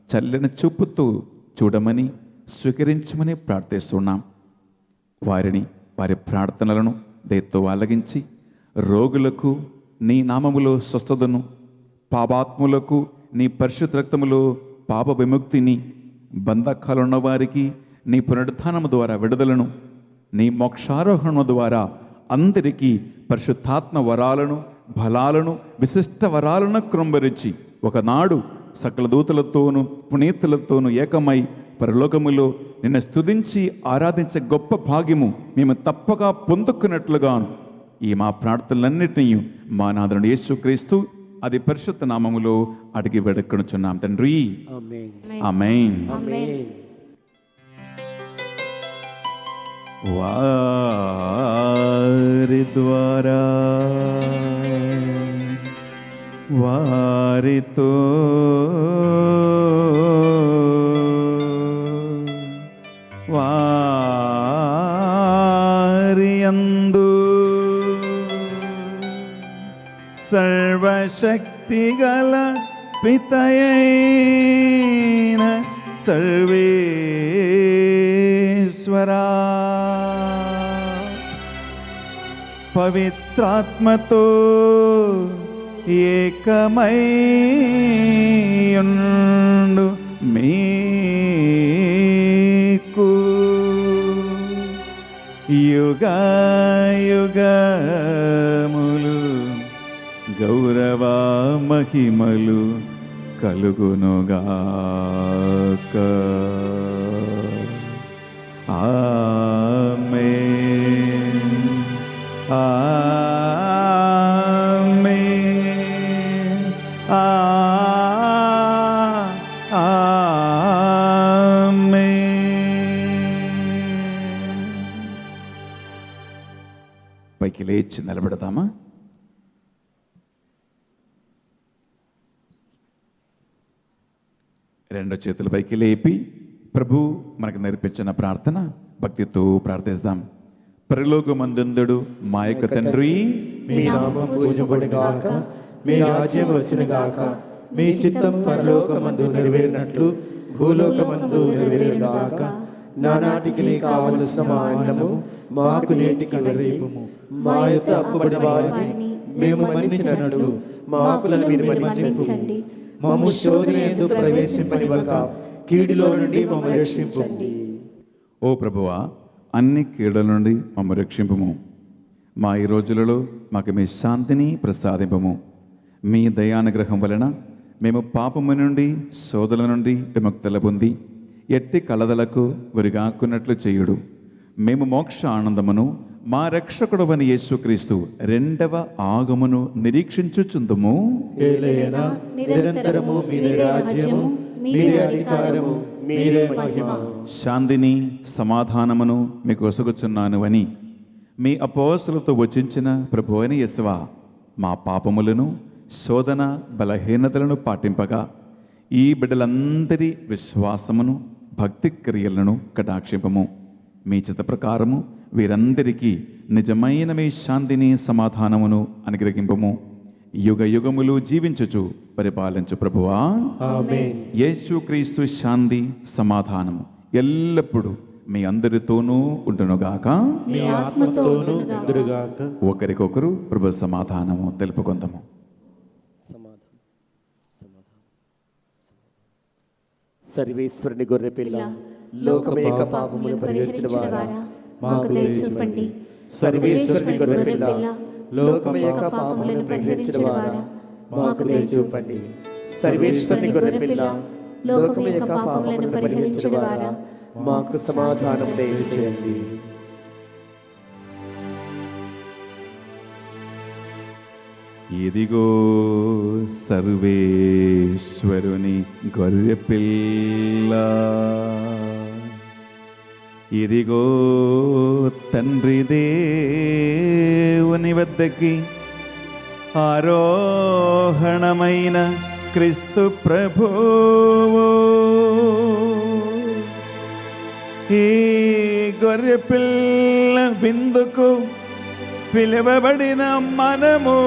S1: చల్లని చూపుతూ చూడమని, స్వీకరించమని ప్రార్థిస్తున్నాం. వారిని, వారి ప్రార్థనలను దయతో ఆలగించి, రోగులకు నీ నామములో స్వస్థతను, పాపాత్ములకు నీ పరిశుద్ధ రక్తములో పాప విముక్తిని, బంధకాలు ఉన్నవారికి నీ పునరుత్థానము ద్వారా విడుదలను, నీ మోక్షారోహణము ద్వారా అందరికీ పరిశుద్ధాత్మ వరాలను, బలాలను, విశిష్ట వరాలను కృంభరించి ఒకనాడు సకల దూతలతోనూ పునీతులతోనూ ఏకమై పరలోకములో నిన్ను స్తుతించి ఆరాధించే గొప్ప భాగ్యము మేము తప్పగా పొందుకున్నట్లుగాను ఈ మా ప్రార్థనలన్నిటినీ మా నాథుడు యేసుక్రీస్తు అది పరిశుద్ధ నామములో అడిగి వేడుకొనుచున్నాం తండ్రి. ఆమేన్. వారి ద్వారా వారితో వారియందు సర్వశక్తిగల పితయైన సర్వేశ్వరా పవిత్రాత్మతో ఏకమైయుండు మీకు యుగయుగములు గౌరవ మహిమలు కలుగునుగాక. ఆమేన్. ఆమేన్. ఆమేన్. పైకి లేచి నిలబడదామా? రెండు చేతుల పైకి లేపి ప్రభు మనకు నేర్పించిన ప్రార్థన భక్తితో ప్రార్థిస్తాం. పరలోకమందుందుడు మా యొక్క తండ్రి,
S2: మీ నామం పూజింపబడుగాక, మీ రాజ్యం వచ్చునుగాక, మీ చిత్తం పరలోకమందు నెరవేరినట్లు భూలోకమందు నెరవేరుగాక. నానాటికి కావలసిన మా అన్నము మాకు నేటికి నేర్పుము. మా యొక్క అప్పుబడిన వారిని మేము మన్నించినట్లు మా అప్పులను మీరు మన్నించండి. మమ్ము శోధనయందు ప్రవేశింపనివ్వక కీడులో నుండి మమ్మల్ని రక్షించండి.
S1: ఓ ప్రభువా, అన్ని కీడుల నుండి మమ్మల్ని రక్షింపుము. మా ఈ రోజులలో మాకు మీ శాంతిని ప్రసాదింపము. మీ దయానుగ్రహం వలన మేము పాపము నుండి, శోధల నుండి విముక్తుల పొంది ఎట్టి కలదలకు గురిగాకున్నట్లు చేయుడు. మేము మోక్ష ఆనందమును మా రక్షకుడవని యేసుక్రీస్తు రెండవ ఆగమును నిరీక్షించుచుందుము.
S2: ఏలయనా నిరంతరము మీదే రాజ్యము, మీదే అధికారము, మీదే మహిమ.
S1: శాంతిని సమాధానమును మీకు ఒసగుచున్నాను అని మీ అపోస్తలులతో వచించిన ప్రభు అయిన యేసువా, మా పాపములను, శోధన బలహీనతలను పాటింపగా ఈ బిడ్డలందరి విశ్వాసమును, భక్తి క్రియలను కటాక్షింపము. మీ చిత్త ప్రకారము వీరందరికీ నిజమైన మీ శాంతిని, సమాధానమును అనుగ్రహింపము. యుగ యుగములు జీవించుచు పరిపాలించు ప్రభువా.
S2: ఆమేన్.
S1: యేసుక్రీస్తు శాంతి సమాధానము ఎల్లప్పుడూ మీ అందరితోనూ ఉండునుగాక,
S2: మీ ఆత్మతోను ఉండుగాక.
S1: ఒకరికొకరు ప్రభు సమాధానము తెలుపుకొందము.
S3: సర్వేశ్వరుని గొర్రె పిల్ల, లోకమేక పాపములు పరిహరించిన వారా,
S2: మాకు దయ చూపండి.
S3: సర్వేశ్వరుని గొర్రె పిల్ల, లోకము యొక్క పాపములను పరిహరించిన వారా మాకు దయ చూపండి. సర్వేశ్వరుని గొర్రెపిల్ల, లోకము యొక్క పాపములను పరిహరించిన వారా మాకు సమాధానం దయచేయండి.
S1: ఇదిగో సర్వేశ్వరుని గొర్రెపిల్ల, ఇదిగో తండ్రి దేవుని వద్దకి ఆరోహణమైన క్రీస్తు ప్రభువు. ఈ గొర్రెపిల్ల విందుకు పిలువబడిన మనము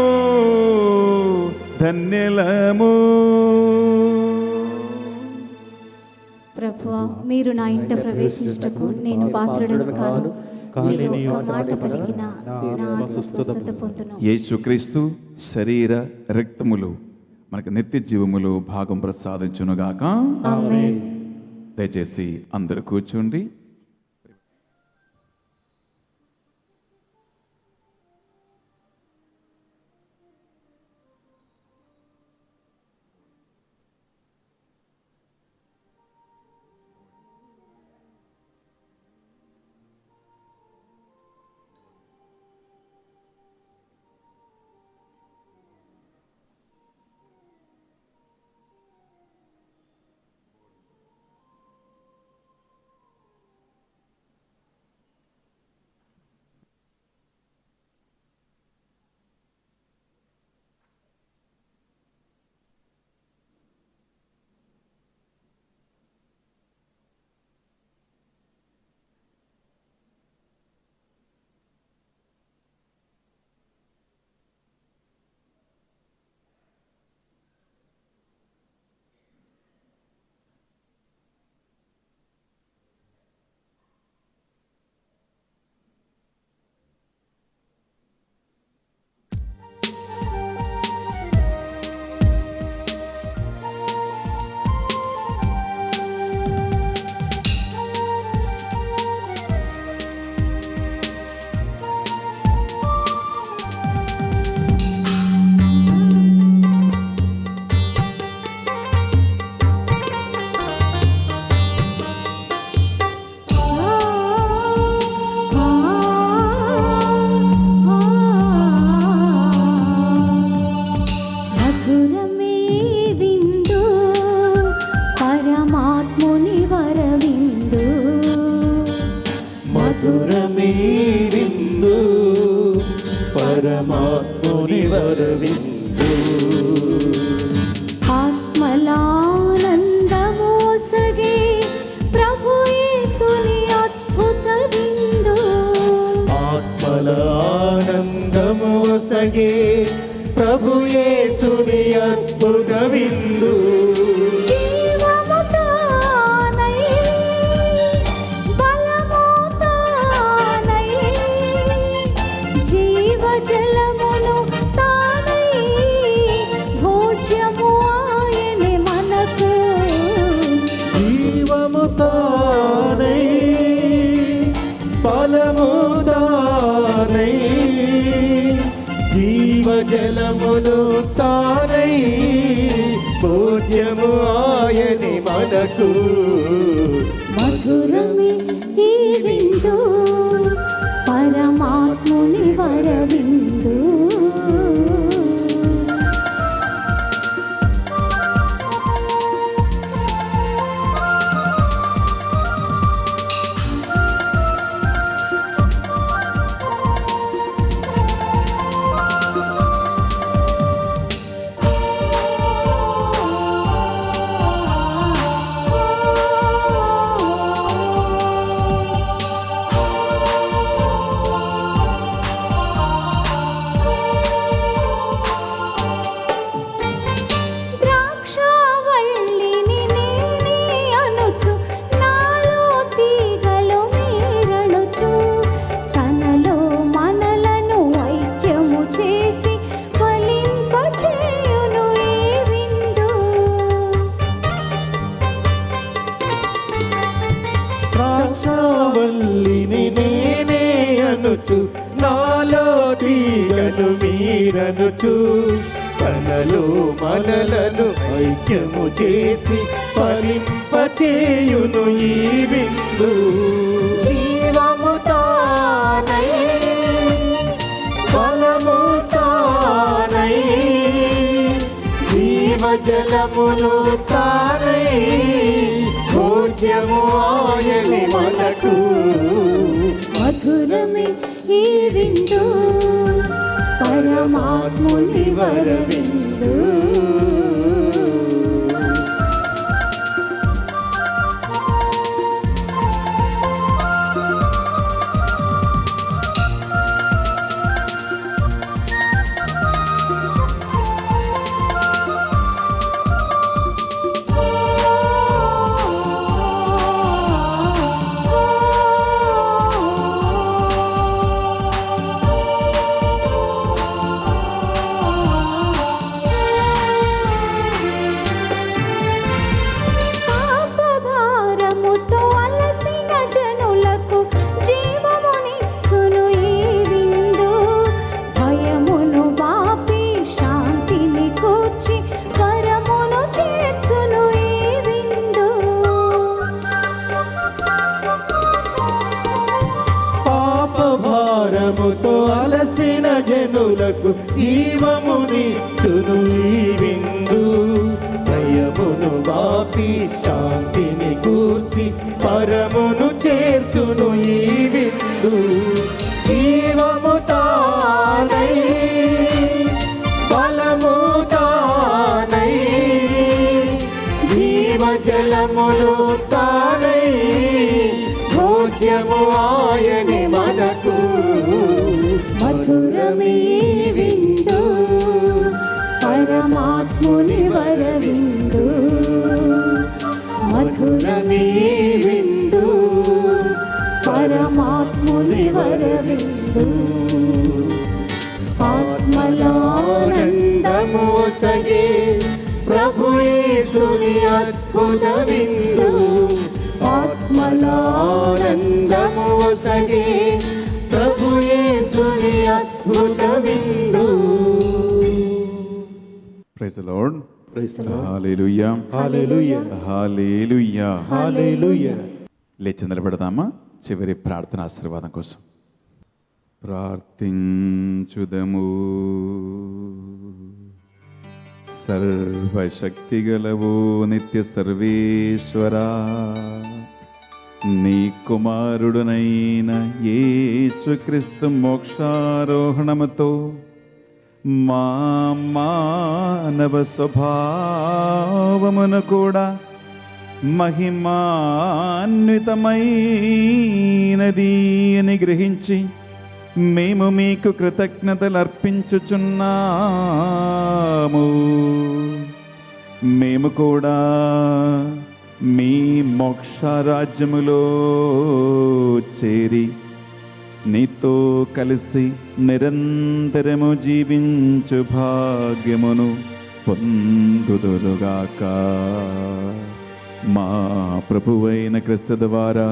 S1: ధన్యులము.
S6: ప్రభువా, మీరు నా ఇంట ప్రవేశించుటకు నేను పాత్రుడను కాను,
S2: కానీ నీ
S6: మీరు ఒక్క మాట
S2: మాట
S6: పలికిన
S2: నా
S6: నా
S2: ఆత్మ
S6: ఆత్మ స్వస్థత పొందును.
S1: యేసుక్రీస్తు శరీర రక్తములు మనకు నిత్య జీవములు భాగం ప్రసాదించునుగాక.
S6: ఆమేన్.
S1: దయచేసి అందరూ కూర్చోండి.
S6: మధురమే విందు పరమాత్ముని వరవిందు,
S2: మధురమే విందు పరమాత్ముని వరవిందు.
S6: ఆత్మలానందమోసగే ప్రభు యేసుని అద్భుత విందు,
S2: ఆత్మల ఆనందము వసగే ప్రభు యేసుని అద్భుత విందు.
S6: జీవము తానై బలము తానై జీవజలమును తానై భోజ్యము ఆయనే మనకు.
S2: జీవము తానై ఫలము తానై జీవజలమును తానై భోజ్యము ఆయని మనకు.
S6: మధురమే ఈ విందు పరమాత్ముని వరవిందు.
S2: తనలో మనలను ఐక్యము చేసి ఫలింపచేయును ఈ విందు.
S3: జీవము తానై బలము తానై జీవజలములు తానై భోజ్యము ఆయని మనకు.
S6: మధురమే ఈ విందు పరమాత్ముని వరవిందు. పాపభారముతో అలసిన జనులకు జీవమునిచ్చును ఈ విందు. భయమును బాపి శాంతిని కూర్చి వరమును చేర్చును ఈ విందు.
S2: పాపభారముతో అలసిన జనులకు జీవమునిచ్చును ఈ విందు. భయమును బాపి శాంతిని కూర్చి పరమును చేర్చును ఈ విందు. జీవము తానై బలము తానై జీవజలములు తానై భోజ్యము ఆయని మనకు.
S6: మధురమే ఈ విందు పరమాత్ముని వరవిందు. మధురమే ఈ విందు పరమాత్ముని వరవిందు.
S2: ఆత్మలానందము సగే ప్రభు యేసుని అద్భుత విందు. ఆత్మలానందము సగే ప్రభు యేసుని అద్భుత విందు.
S1: Praise the Lord.
S3: Praise the Lord.
S1: Hallelujah,
S2: hallelujah,
S1: hallelujah.
S2: Hallelujah.
S1: లేచి నిలబడదామా చివరి ప్రార్థన ఆశీర్వాదం కోసం. ప్రార్థించుదము. సర్వశక్తి గలవో నిత్య సర్వేశ్వరా, నీ కుమారుడునైన యేసుక్రీస్తు మోక్షారోహణముతో మా మానవ స్వభావమును కూడా మహిమాన్వితమైనది అని గ్రహించి మేము మీకు కృతజ్ఞతలు అర్పించుచున్నాము. మేము కూడా మీ మోక్షరాజ్యములో చేరి నీతో కలిసి నిరంతరము జీవించు భాగ్యమును పొందుదురుగాక. మా ప్రభువైన క్రీస్తు ద్వారా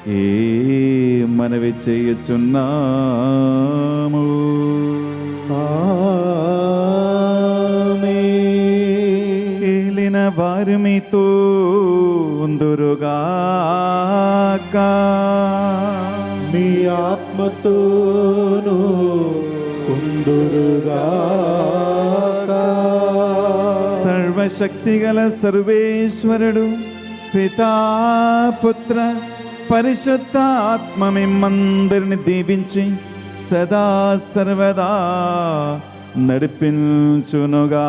S1: ఏ మనవి చేయుచున్నాము. ఏలిన వారు మీతో ఉందురుగాక.
S2: మీ ఆత్మతోను ఉందురుగాక.
S1: సర్వశక్తిగల సర్వేశ్వరుడు పితా పుత్ర పరిశుద్ధ ఆత్మ మిమ్మందరిని దీవించి సదా సర్వదా నడిపించునుగాక.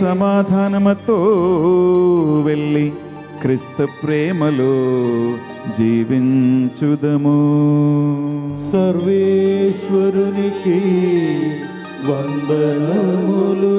S1: సమాధానముతో వెళ్ళి క్రీస్తు ప్రేమలో జీవించుదము.
S2: సర్వేశ్వరునికి వందనములు.